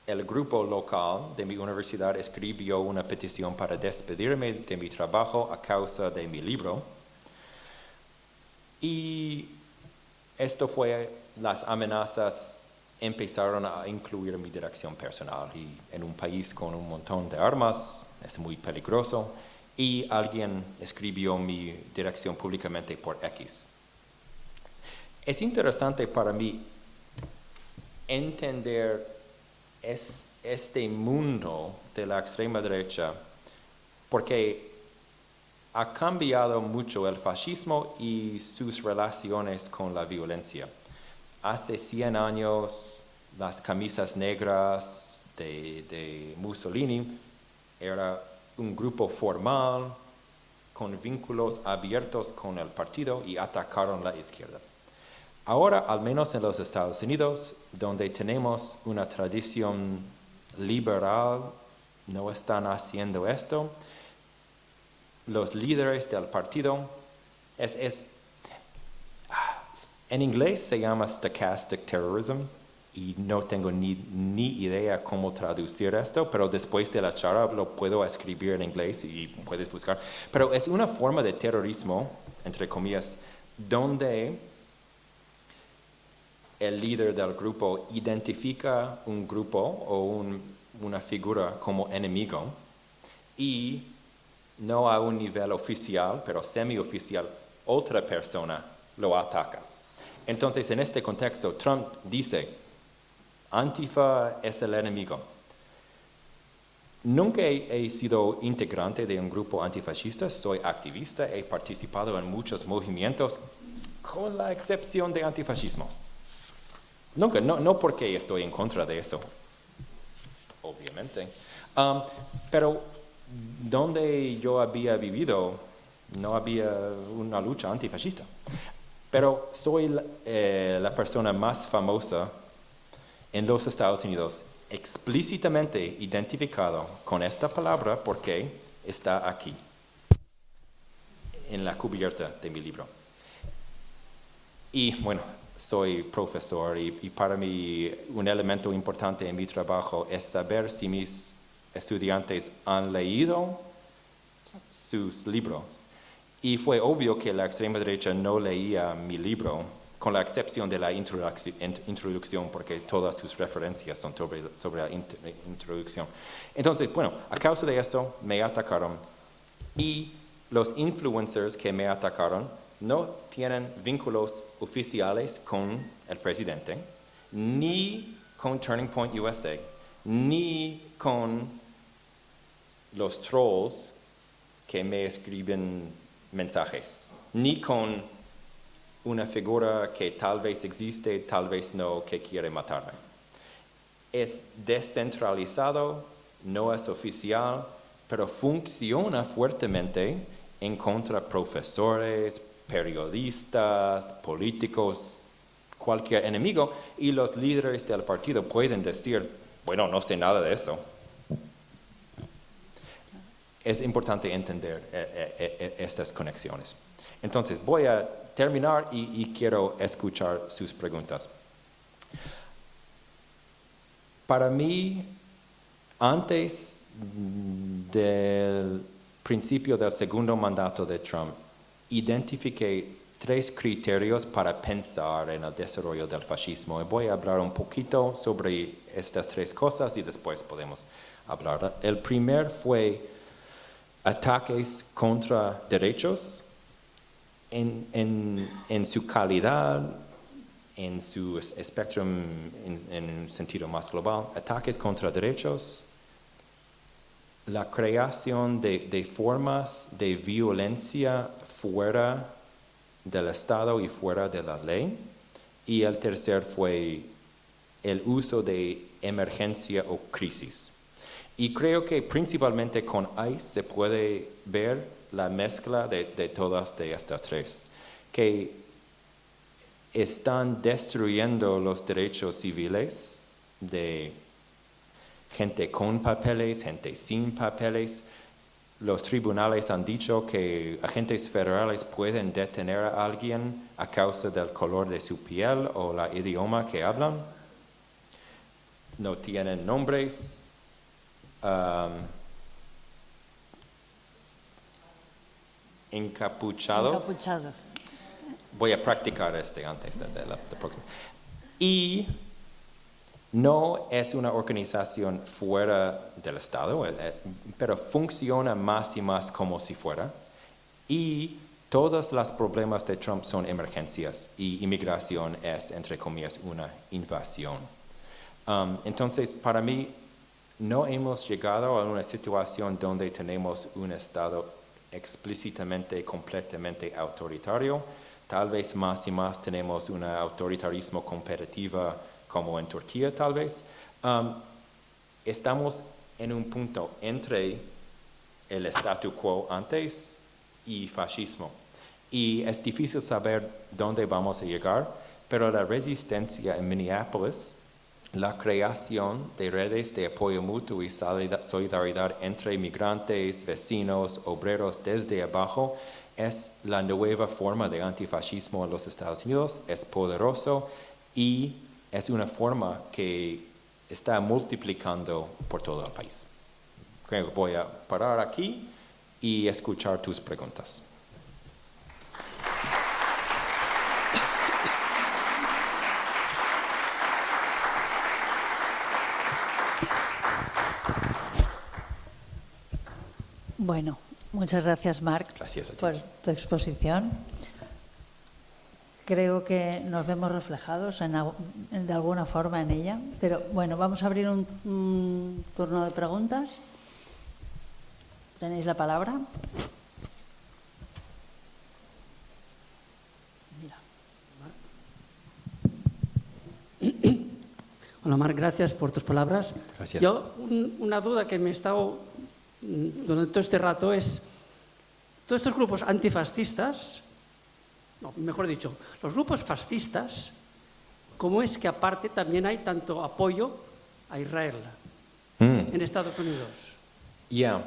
el grupo local de mi universidad escribió una petición para despedirme de mi trabajo a causa de mi libro. Y esto fue, las amenazas empezaron a incluir mi dirección personal. Y en un país con un montón de armas es muy peligroso. Y alguien escribió mi dirección públicamente por X. Es interesante para mí entender este mundo de la extrema derecha, porque ha cambiado mucho el fascismo y sus relaciones con la violencia. Hace 100 años, las camisas negras de Mussolini era un grupo formal con vínculos abiertos con el partido y atacaron la izquierda. Ahora, al menos en los Estados Unidos, donde tenemos una tradición liberal, no están haciendo esto. Los líderes del partido, en inglés se llama stochastic terrorism, y no tengo ni idea cómo traducir esto, pero después de la charla lo puedo escribir en inglés y puedes buscar. Pero es una forma de terrorismo, entre comillas, donde el líder del grupo identifica un grupo o una figura como enemigo, y no a un nivel oficial, pero semioficial, otra persona lo ataca. Entonces, en este contexto, Trump dice, Antifa es el enemigo. Nunca he sido integrante de un grupo antifascista, soy activista, he participado en muchos movimientos, con la excepción de antifascismo. Nunca, no porque estoy en contra de eso, obviamente, pero donde yo había vivido no había una lucha antifascista. Pero soy la persona más famosa en los Estados Unidos explícitamente identificado con esta palabra porque está aquí, en la cubierta de mi libro. Y bueno, soy profesor y para mí un elemento importante en mi trabajo es saber si mis estudiantes han leído sus libros. Y fue obvio que la extrema derecha no leía mi libro, con la excepción de la introducción, porque todas sus referencias son sobre la introducción. Entonces, bueno, a causa de eso me atacaron. Y los influencers que me atacaron no tienen vínculos oficiales con el presidente, ni con Turning Point USA, ni con los trolls que me escriben mensajes, ni con una figura que tal vez existe, tal vez no, que quiere matarme. Es descentralizado, no es oficial, pero funciona fuertemente en contra de profesores, periodistas, políticos, cualquier enemigo, y los líderes del partido pueden decir, bueno, no sé nada de eso. Es importante entender estas conexiones. Entonces, voy a terminar y quiero escuchar sus preguntas. Para mí, antes del principio del segundo mandato de Trump, identifiqué 3 criterios para pensar en el desarrollo del fascismo. Y voy a hablar un poquito sobre estas 3 cosas y después podemos hablar. El primer fue ataques contra derechos en su calidad, en su espectro en un sentido más global, ataques contra derechos, la creación de formas de violencia fuera del Estado y fuera de la ley, y el tercer fue el uso de emergencia o crisis. Y creo que principalmente con ICE se puede ver la mezcla de todas de estas 3, que están destruyendo los derechos civiles de gente con papeles, gente sin papeles. Los tribunales han dicho que agentes federales pueden detener a alguien a causa del color de su piel o el idioma que hablan. No tienen nombres. Encapuchados. Voy a practicar antes de la próxima. Y no es una organización fuera del Estado, pero funciona más y más como si fuera. Y todos los problemas de Trump son emergencias y inmigración es, entre comillas, una invasión. Entonces, para mí, no hemos llegado a una situación donde tenemos un Estado explícitamente, completamente autoritario. Tal vez más y más tenemos un autoritarismo competitivo como en Turquía, tal vez. Estamos en un punto entre el statu quo antes y fascismo. Y es difícil saber dónde vamos a llegar, pero la resistencia en Minneapolis, la creación de redes de apoyo mutuo y solidaridad entre migrantes, vecinos, obreros desde abajo, es la nueva forma de antifascismo en los Estados Unidos. Es poderoso y es una forma que está multiplicando por todo el país. Creo que voy a parar aquí y escuchar tus preguntas. Bueno, muchas gracias, Marc, por tu exposición. Creo que nos vemos reflejados de alguna forma en ella, pero bueno, vamos a abrir un turno de preguntas. ¿Tenéis la palabra? Hola, Marc, gracias por tus palabras. Gracias. Yo, una duda que me he estado durante todo este rato es, todos estos grupos antifascistas no, mejor dicho, los grupos fascistas, cómo es que aparte también hay tanto apoyo a Israel en Estados Unidos. Yeah.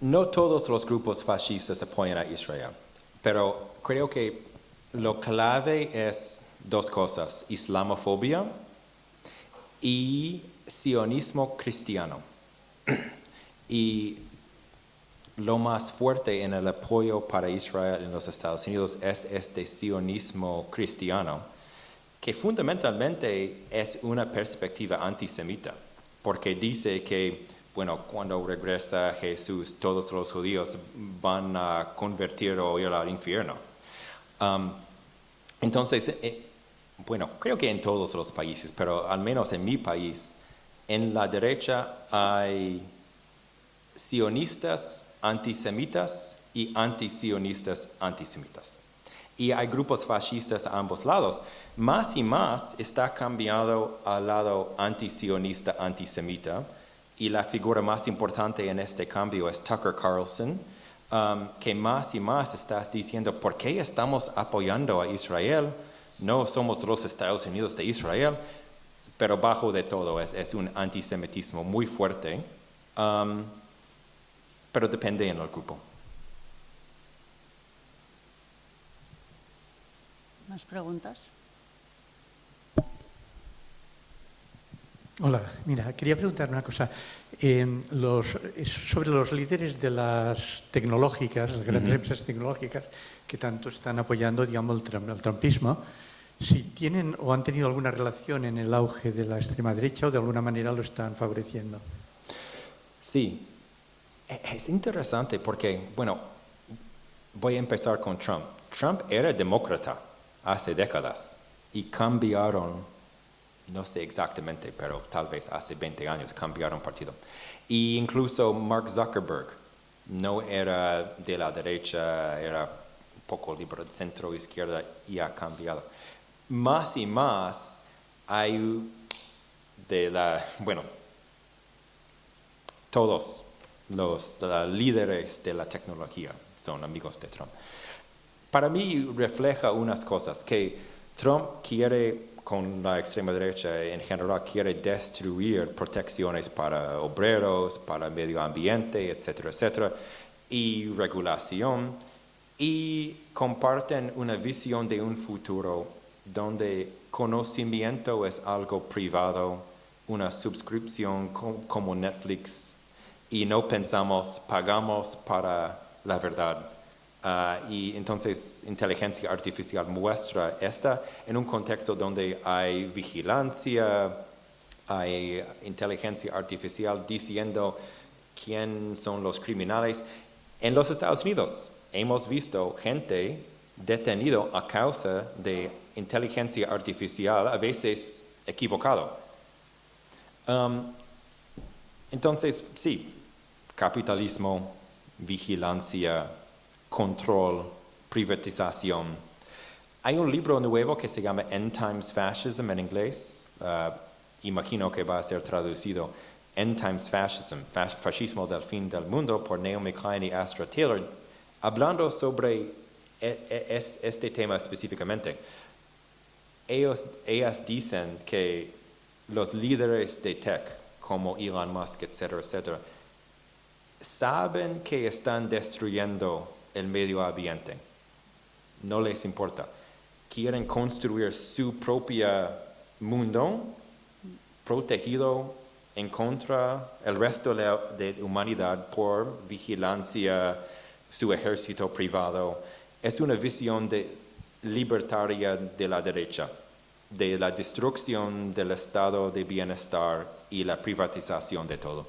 No todos los grupos fascistas apoyan a Israel, pero creo que lo clave es dos cosas: islamofobia y sionismo cristiano. Y lo más fuerte en el apoyo para Israel en los Estados Unidos es este sionismo cristiano, que fundamentalmente es una perspectiva antisemita, porque dice que, bueno, cuando regresa Jesús, todos los judíos van a convertir o ir al infierno. Entonces, bueno, creo que en todos los países, pero al menos en mi país, en la derecha hay sionistas antisemitas y antisionistas antisemitas. Y hay grupos fascistas a ambos lados. Más y más está cambiando al lado antisionista, antisemita, y la figura más importante en este cambio es Tucker Carlson, que más y más está diciendo, ¿por qué estamos apoyando a Israel? No somos los Estados Unidos de Israel, pero bajo de todo es un antisemitismo muy fuerte, pero depende en el grupo. ¿Más preguntas? Hola, mira, quería preguntar una cosa. Sobre los líderes de las tecnológicas, las grandes empresas tecnológicas, que tanto están apoyando, digamos, el trumpismo, si tienen o han tenido alguna relación en el auge de la extrema derecha o de alguna manera lo están favoreciendo. Sí, es interesante porque, bueno, voy a empezar con Trump. Trump era demócrata hace décadas y cambiaron, no sé exactamente, pero tal vez hace 20 años cambiaron partido. Y incluso Mark Zuckerberg no era de la derecha, era un poco liberal, centro-izquierda, y ha cambiado. Más y más hay todos los líderes de la tecnología son amigos de Trump. Para mí refleja unas cosas, que Trump quiere, con la extrema derecha en general, quiere destruir protecciones para obreros, para medio ambiente, etcétera, etcétera, y regulación, y comparten una visión de un futuro donde conocimiento es algo privado, una suscripción como Netflix, y no pensamos, pagamos para la verdad. Y entonces inteligencia artificial muestra esta en un contexto donde hay vigilancia, hay inteligencia artificial diciendo quién son los criminales. En los Estados Unidos hemos visto gente detenido a causa de inteligencia artificial, a veces equivocado. Entonces, sí, capitalismo, vigilancia, control, privatización. Hay un libro nuevo que se llama End Times Fascism en inglés. Imagino que va a ser traducido End Times Fascism, Fascismo del Fin del Mundo, por Naomi Klein y Astra Taylor, hablando sobre este tema específicamente. Ellas dicen que los líderes de tech, como Elon Musk, etcétera, etcétera, saben que están destruyendo el medio ambiente. No les importa. Quieren construir su propio mundo protegido en contra del resto de la humanidad por vigilancia, su ejército privado. Es una visión libertaria de la derecha, de la destrucción del estado de bienestar y la privatización de todo.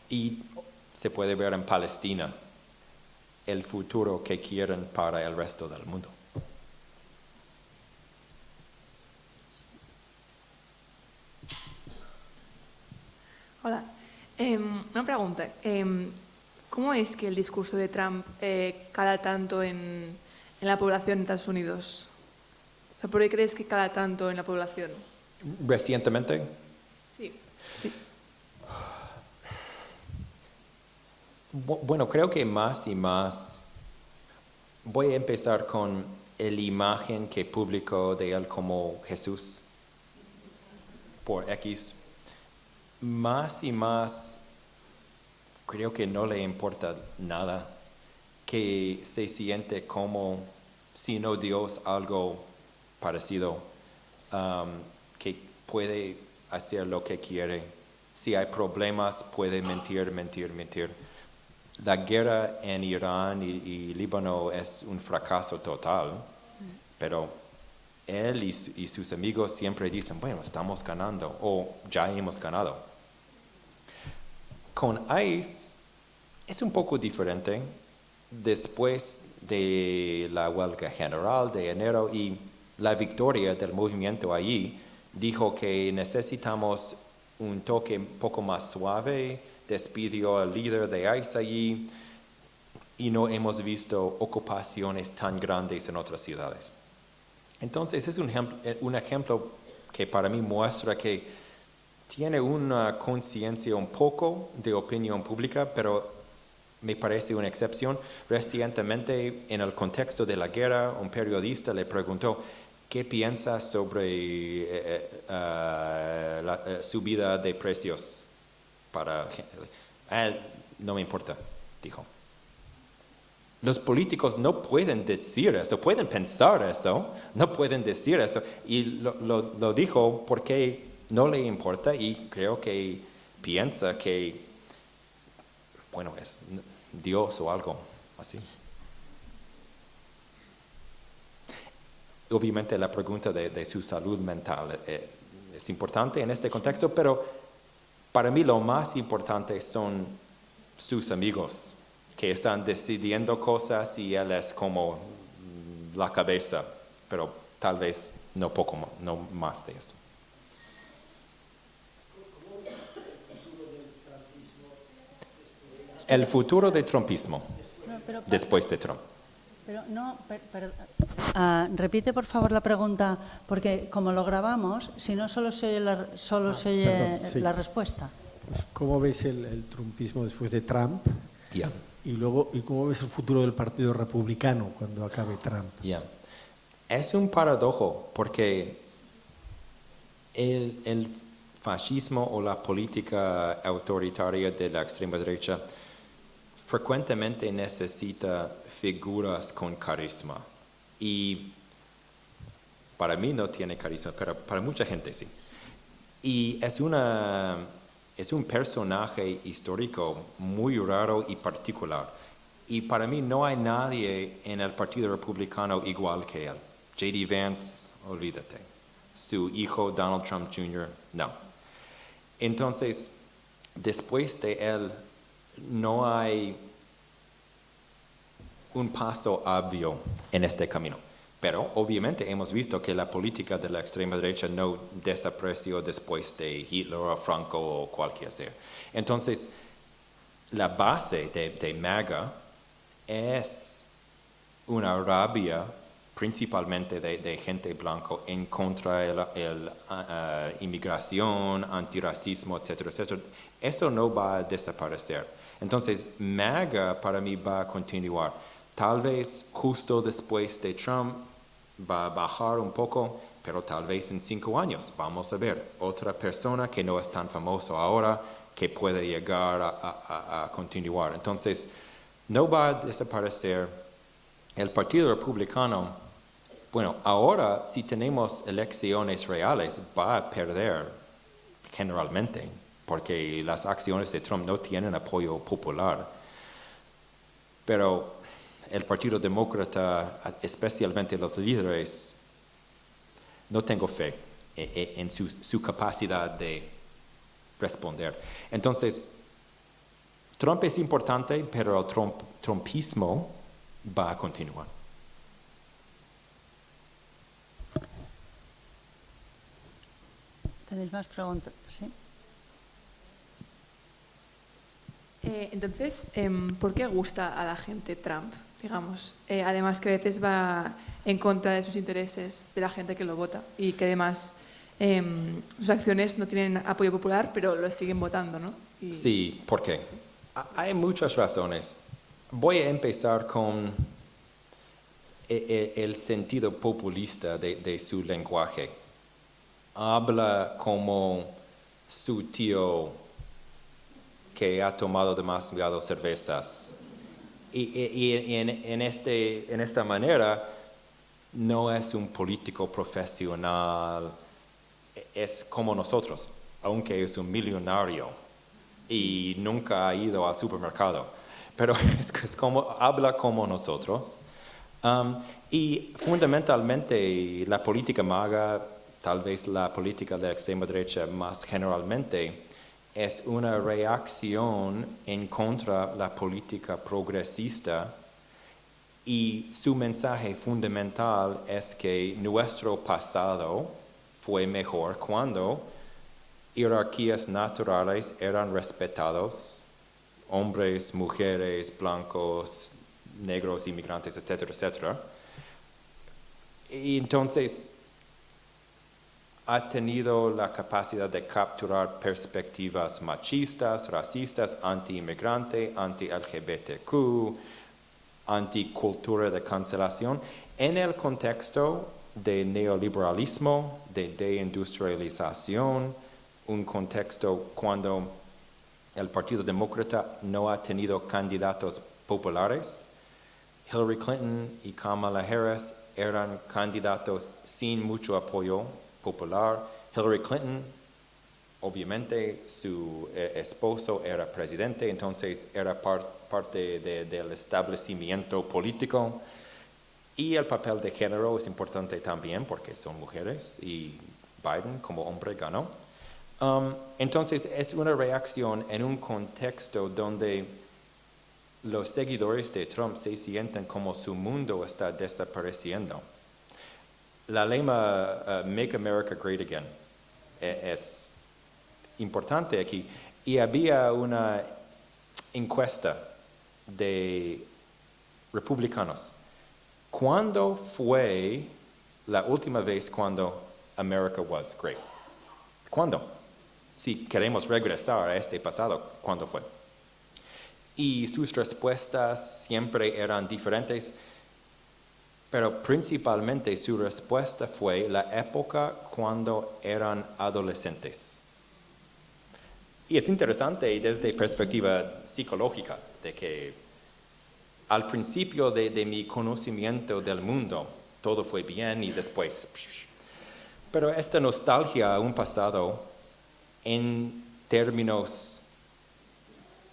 Y se puede ver en Palestina el futuro que quieren para el resto del mundo. Hola, una pregunta. ¿Cómo es que el discurso de Trump cala tanto en la población de Estados Unidos? O sea, ¿por qué crees que cala tanto en la población? Recientemente, Sí. Bueno, creo que más y más. Voy a empezar con la imagen que publicó de él como Jesús por X. Más y más creo que no le importa nada, que se siente como, si no Dios, algo parecido, que puede hacer lo que quiere. Si hay problemas, puede mentir. La guerra en Irán y Líbano es un fracaso total, pero él y sus amigos siempre dicen, bueno, estamos ganando o ya hemos ganado. Con ICE es un poco diferente. Después de la huelga general de enero y la victoria del movimiento allí, dijo que necesitamos un toque un poco más suave, despidió al líder de ICE allí y no hemos visto ocupaciones tan grandes en otras ciudades. Entonces es un ejemplo que para mí muestra que tiene una conciencia un poco de opinión pública, pero me parece una excepción. Recientemente, en el contexto de la guerra, un periodista le preguntó qué piensa sobre la subida de precios para gente. A él no me importa, dijo. Los políticos no pueden decir eso, pueden pensar eso, no pueden decir eso. Y lo dijo porque no le importa y creo que piensa que, bueno, es Dios o algo así. Obviamente la pregunta de su salud mental es importante en este contexto, pero para mí lo más importante son sus amigos que están decidiendo cosas y él es como la cabeza, pero tal vez no más de esto. El futuro del trumpismo después de Trump. Pero no, repite por favor la pregunta, porque como lo grabamos, si no solo se oye la respuesta. Pues, ¿cómo ves el trumpismo después de Trump? Yeah. Y luego, ¿y cómo ves el futuro del Partido Republicano cuando acabe Trump? Yeah. Es un paradojo porque el fascismo o la política autoritaria de la extrema derecha frecuentemente necesita figuras con carisma. Y para mí no tiene carisma, pero para mucha gente sí. Y es un personaje histórico muy raro y particular. Y para mí no hay nadie en el Partido Republicano igual que él. J.D. Vance, olvídate. Su hijo Donald Trump Jr., no. Entonces, después de él, no hay un paso obvio en este camino. Pero obviamente hemos visto que la política de la extrema derecha no desapareció después de Hitler o Franco o cualquier sea. Entonces, la base de MAGA es una rabia principalmente de gente blanca en contra de la inmigración, antirracismo, etcétera, etcétera. Eso no va a desaparecer. Entonces, MAGA para mí va a continuar. Tal vez justo después de Trump va a bajar un poco, pero tal vez en 5 años vamos a ver otra persona que no es tan famosa ahora que puede llegar a continuar. Entonces, no va a desaparecer el Partido Republicano. Bueno, ahora si tenemos elecciones reales va a perder generalmente, porque las acciones de Trump no tienen apoyo popular. Pero el Partido Demócrata, especialmente los líderes, no tengo fe en su capacidad de responder. Entonces, Trump es importante, pero el trumpismo va a continuar. ¿Tenéis más preguntas? Sí. Entonces, ¿por qué gusta a la gente Trump, digamos? Además que a veces va en contra de sus intereses de la gente que lo vota y que además sus acciones no tienen apoyo popular, pero lo siguen votando, ¿no? Sí, ¿por qué? Hay muchas razones. Voy a empezar con el sentido populista de su lenguaje. Habla como su tío que ha tomado demasiadas cervezas. Y en esta manera no es un político profesional, es como nosotros, aunque es un millonario y nunca ha ido al supermercado. Pero es como, habla como nosotros. Y fundamentalmente la política MAGA, tal vez la política de la extrema derecha más generalmente, es una reacción en contra de la política progresista, y su mensaje fundamental es que nuestro pasado fue mejor cuando jerarquías naturales eran respetados, hombres, mujeres, blancos, negros, inmigrantes, etcétera, etcétera. Y entonces ha tenido la capacidad de capturar perspectivas machistas, racistas, anti-inmigrante, anti-LGBTQ, anticultura de cancelación, en el contexto de neoliberalismo, de deindustrialización, un contexto cuando el Partido Demócrata no ha tenido candidatos populares. Hillary Clinton y Kamala Harris eran candidatos sin mucho apoyo popular. Hillary Clinton, obviamente, su esposo era presidente, entonces era parte del establecimiento político. Y el papel de género es importante también porque son mujeres y Biden como hombre ganó. Entonces es una reacción en un contexto donde los seguidores de Trump se sienten como su mundo está desapareciendo. La lema Make America Great Again es importante aquí. Y había una encuesta de republicanos. ¿Cuándo fue la última vez cuando America was great? ¿Cuándo? Si queremos regresar a este pasado, ¿cuándo fue? Y sus respuestas siempre eran diferentes, pero principalmente su respuesta fue la época cuando eran adolescentes. Y es interesante desde perspectiva psicológica, de que al principio de mi conocimiento del mundo, todo fue bien y después... Pero esta nostalgia a un pasado en términos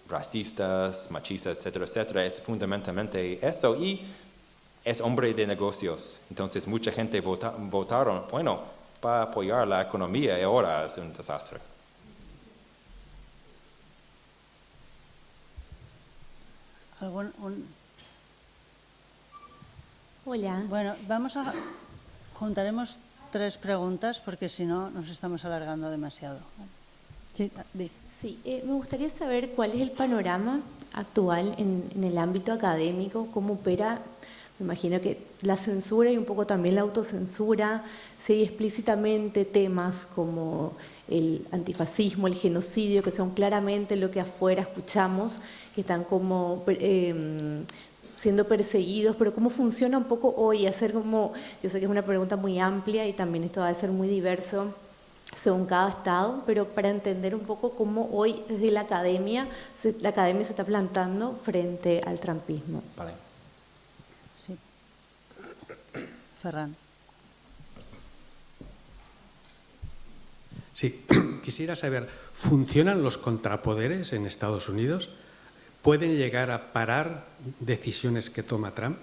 racistas, machistas, etcétera, etcétera, es fundamentalmente eso. Y es hombre de negocios. Entonces mucha gente votaron, bueno, para apoyar la economía y ahora es un desastre. Hola. Bueno, juntaremos 3 preguntas porque si no nos estamos alargando demasiado. Sí, di. Sí, me gustaría saber cuál es el panorama actual en el ámbito académico, cómo opera, me imagino que la censura y un poco también la autocensura, si hay explícitamente temas como el antifascismo, el genocidio, que son claramente lo que afuera escuchamos, que están como siendo perseguidos, pero cómo funciona un poco hoy, hacer como, yo sé que es una pregunta muy amplia y también esto va a ser muy diverso según cada estado, pero para entender un poco cómo hoy desde la academia se está plantando frente al trumpismo. Vale. Sí. Ferran. Sí, quisiera saber, ¿funcionan los contrapoderes en Estados Unidos? ¿Pueden llegar a parar decisiones que toma Trump?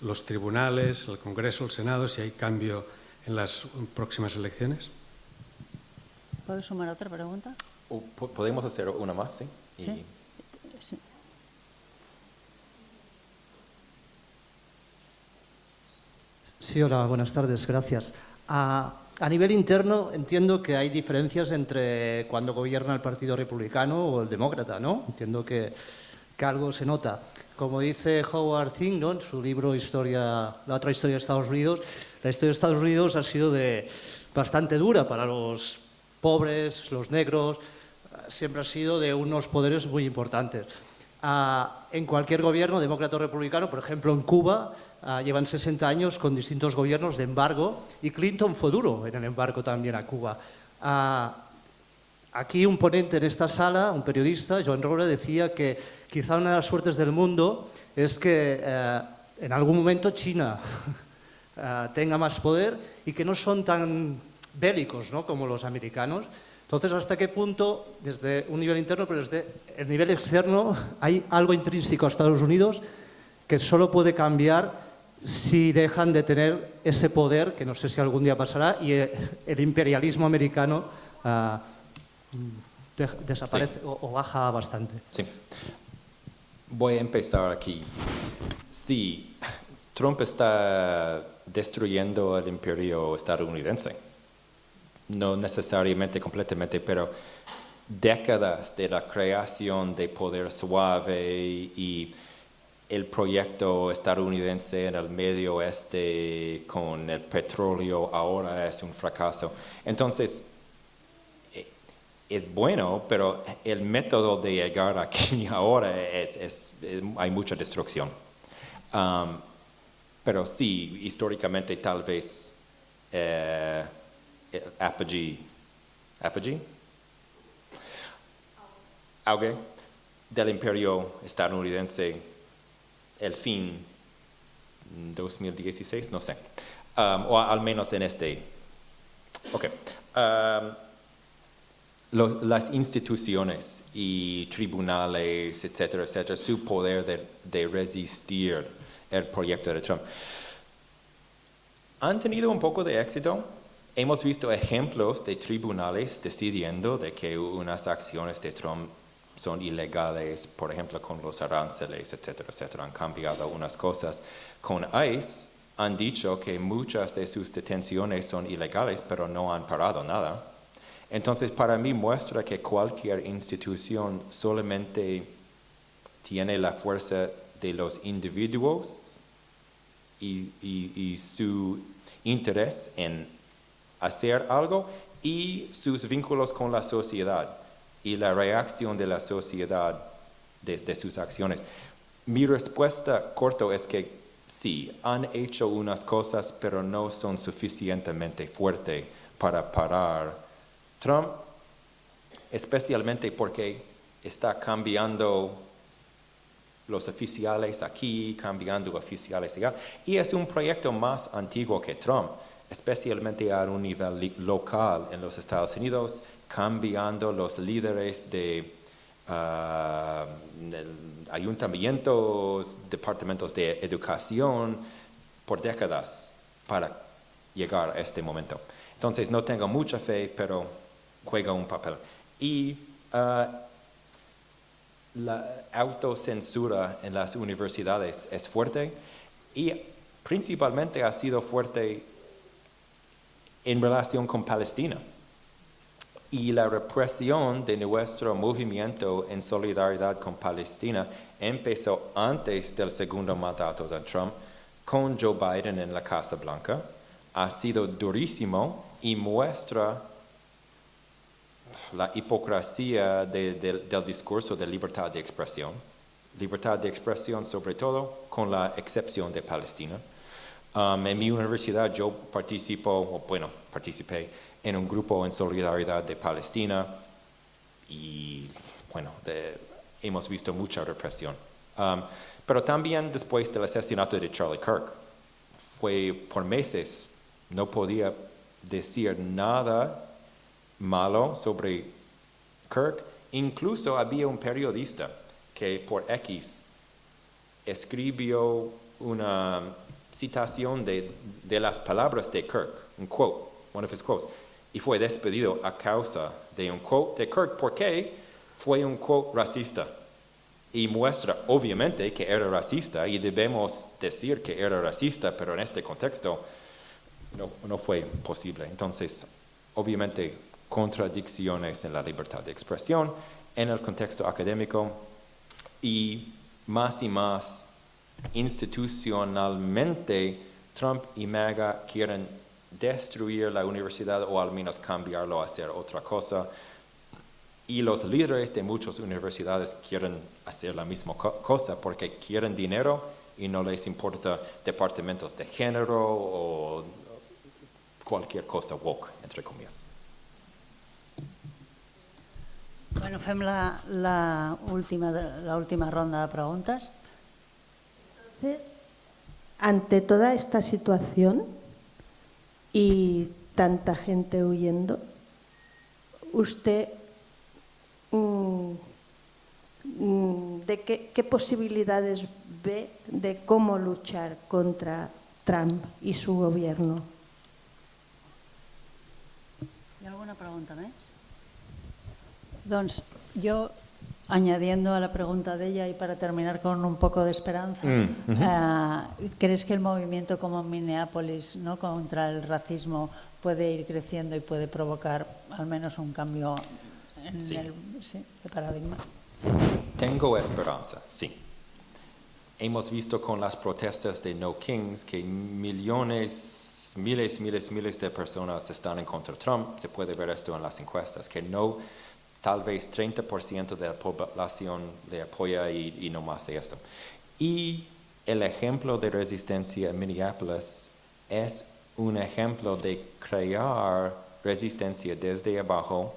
Los tribunales, el Congreso, el Senado, si hay cambio en las próximas elecciones. ¿Puedes sumar otra pregunta? ¿Podemos hacer una más? Sí. Sí. Sí. Sí, hola, buenas tardes, gracias. A nivel interno entiendo que hay diferencias entre cuando gobierna el Partido Republicano o el Demócrata, ¿no? Entiendo que algo se nota. Como dice Howard Zinn, ¿no?, en su libro La otra historia de Estados Unidos, la historia de Estados Unidos ha sido bastante dura para los pobres, los negros. siempre ha sido de unos poderes muy importantes. En cualquier gobierno, demócrata o republicano, por ejemplo en Cuba, llevan 60 años con distintos gobiernos de embargo y Clinton fue duro en el embargo también a Cuba. Aquí un ponente en esta sala, un periodista, Joan Roura, decía que quizá una de las suertes del mundo es que en algún momento China tenga más poder y que no son tan bélicos, ¿no?, como los americanos. Entonces, ¿hasta qué punto, desde un nivel interno, pero desde el nivel externo, hay algo intrínseco a Estados Unidos que solo puede cambiar si dejan de tener ese poder, que no sé si algún día pasará, y el imperialismo americano desaparece o baja bastante? Sí. Voy a empezar aquí. Sí, Trump está destruyendo el imperio estadounidense. No necesariamente completamente, pero décadas de la creación de poder suave y el proyecto estadounidense en el Medio Oeste con el petróleo ahora es un fracaso. Entonces, es bueno, pero el método de llegar aquí ahora hay mucha destrucción. Pero sí, históricamente tal vez auge del imperio estadounidense, el fin 2016, no sé, o al menos en este. Okay. Las instituciones y tribunales, etcétera, etcétera, su poder de resistir el proyecto de Trump, han tenido un poco de éxito. Hemos visto ejemplos de tribunales decidiendo de que unas acciones de Trump son ilegales, por ejemplo, con los aranceles, etcétera, etcétera. Han cambiado unas cosas. Con ICE han dicho que muchas de sus detenciones son ilegales, pero no han parado nada. Entonces, para mí muestra que cualquier institución solamente tiene la fuerza de los individuos y su interés en hacer algo y sus vínculos con la sociedad y la reacción de la sociedad de sus acciones. Mi respuesta corta es que sí, han hecho unas cosas, pero no son suficientemente fuertes para parar Trump, especialmente porque está cambiando los oficiales aquí, cambiando oficiales allá, y es un proyecto más antiguo que Trump, especialmente a un nivel local en los Estados Unidos, cambiando los líderes de ayuntamientos, departamentos de educación por décadas para llegar a este momento. Entonces no tengo mucha fe, pero juega un papel. Y la autocensura en las universidades es fuerte y principalmente ha sido fuerte en relación con Palestina. Y la represión de nuestro movimiento en solidaridad con Palestina empezó antes del segundo mandato de Trump, con Joe Biden en la Casa Blanca. Ha sido durísimo y muestra la hipocresía del discurso de libertad de expresión sobre todo con la excepción de Palestina. En mi universidad yo participé en un grupo en solidaridad de Palestina y hemos visto mucha represión. Pero también después del asesinato de Charlie Kirk, por meses no podía decir nada malo sobre Kirk. Incluso había un periodista que por X escribió una citación de las palabras de Kirk, un quote, one of his quotes, y fue despedido a causa de un quote de Kirk porque fue un quote racista. Y muestra obviamente que era racista y debemos decir que era racista, pero en este contexto no fue posible. Entonces, obviamente, contradicciones en la libertad de expresión en el contexto académico y más institucionalmente Trump y MAGA quieren destruir la universidad o al menos cambiarlo a hacer otra cosa. Y los líderes de muchas universidades quieren hacer la misma cosa porque quieren dinero y no les importa departamentos de género o cualquier cosa woke, entre comillas. Bueno, fem la última ronda de preguntas. Ante toda esta situación y tanta gente huyendo, ¿usted de qué posibilidades ve de cómo luchar contra Trump y su gobierno? ¿Hay alguna pregunta más? Doncs yo, añadiendo a la pregunta de ella y para terminar con un poco de esperanza, ¿crees que el movimiento como en Minneapolis, ¿no?, contra el racismo puede ir creciendo y puede provocar al menos un cambio en el paradigma? Sí. Tengo esperanza, sí. Hemos visto con las protestas de No Kings que miles de personas están en contra de Trump. Se puede ver esto en las encuestas, que no, tal vez 30% de la población le apoya y no más de esto. Y el ejemplo de resistencia en Minneapolis es un ejemplo de crear resistencia desde abajo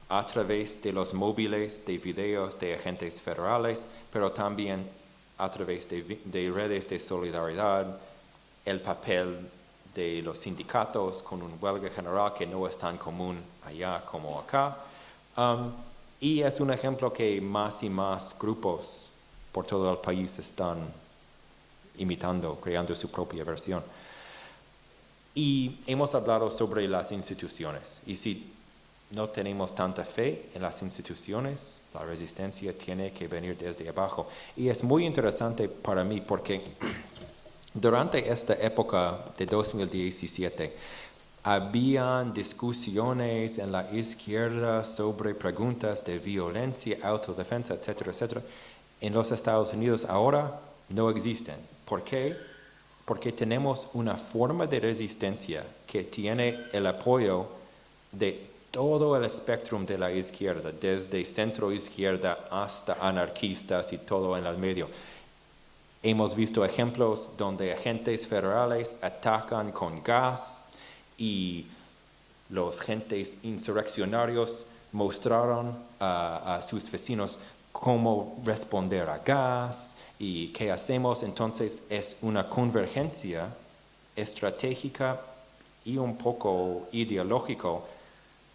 a través de los móviles, de videos de agentes federales, pero también a través de redes de solidaridad, el papel de los sindicatos con un huelga general que no es tan común allá como acá. Y es un ejemplo que más y más grupos por todo el país están imitando, creando su propia versión. Y hemos hablado sobre las instituciones. Y si no tenemos tanta fe en las instituciones, la resistencia tiene que venir desde abajo. Y es muy interesante para mí porque durante esta época de 2017 habían discusiones en la izquierda sobre preguntas de violencia, autodefensa, etcétera, etcétera. En los Estados Unidos ahora no existen. ¿Por qué? Porque tenemos una forma de resistencia que tiene el apoyo de todo el espectro de la izquierda, desde centro izquierda hasta anarquistas y todo en el medio. Hemos visto ejemplos donde agentes federales atacan con gas y los agentes insurreccionarios mostraron a sus vecinos cómo responder a gas y qué hacemos. Entonces es una convergencia estratégica y un poco ideológico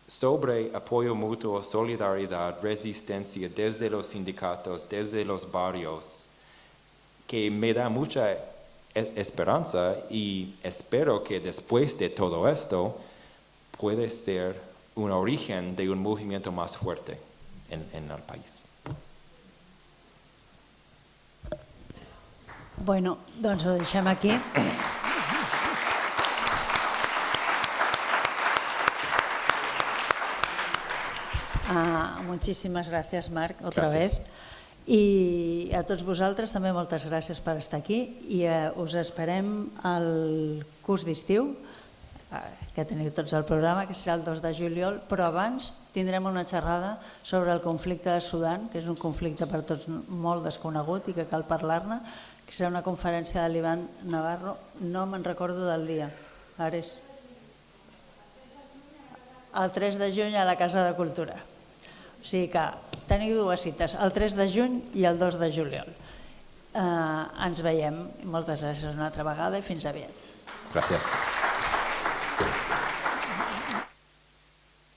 sobre apoyo mutuo, solidaridad, resistencia desde los sindicatos, desde los barrios, que me da mucha esperanza y espero que después de todo esto puede ser un origen de un movimiento más fuerte en el país. Bueno, doncs ho deixem aquí. Muchísimas gracias, Marc, otra vez. I a tots vosaltres també moltes gràcies per estar aquí i us esperem al curs d'estiu, que teniu tots el programa, que serà el 2 de juliol, però abans tindrem una xerrada sobre el conflicte de Sudan, que és un conflicte per tots molt desconegut i que cal parlar-ne, que serà una conferència de l'Ivan Navarro, no me'n recordo del dia, Ares. El 3 de juny a la Casa de Cultura. O sigui que teniu dues cites, el 3 de juny i el 2 de juliol. Ens veiem. Moltes gràcies una altra vegada i fins aviat. Gràcies.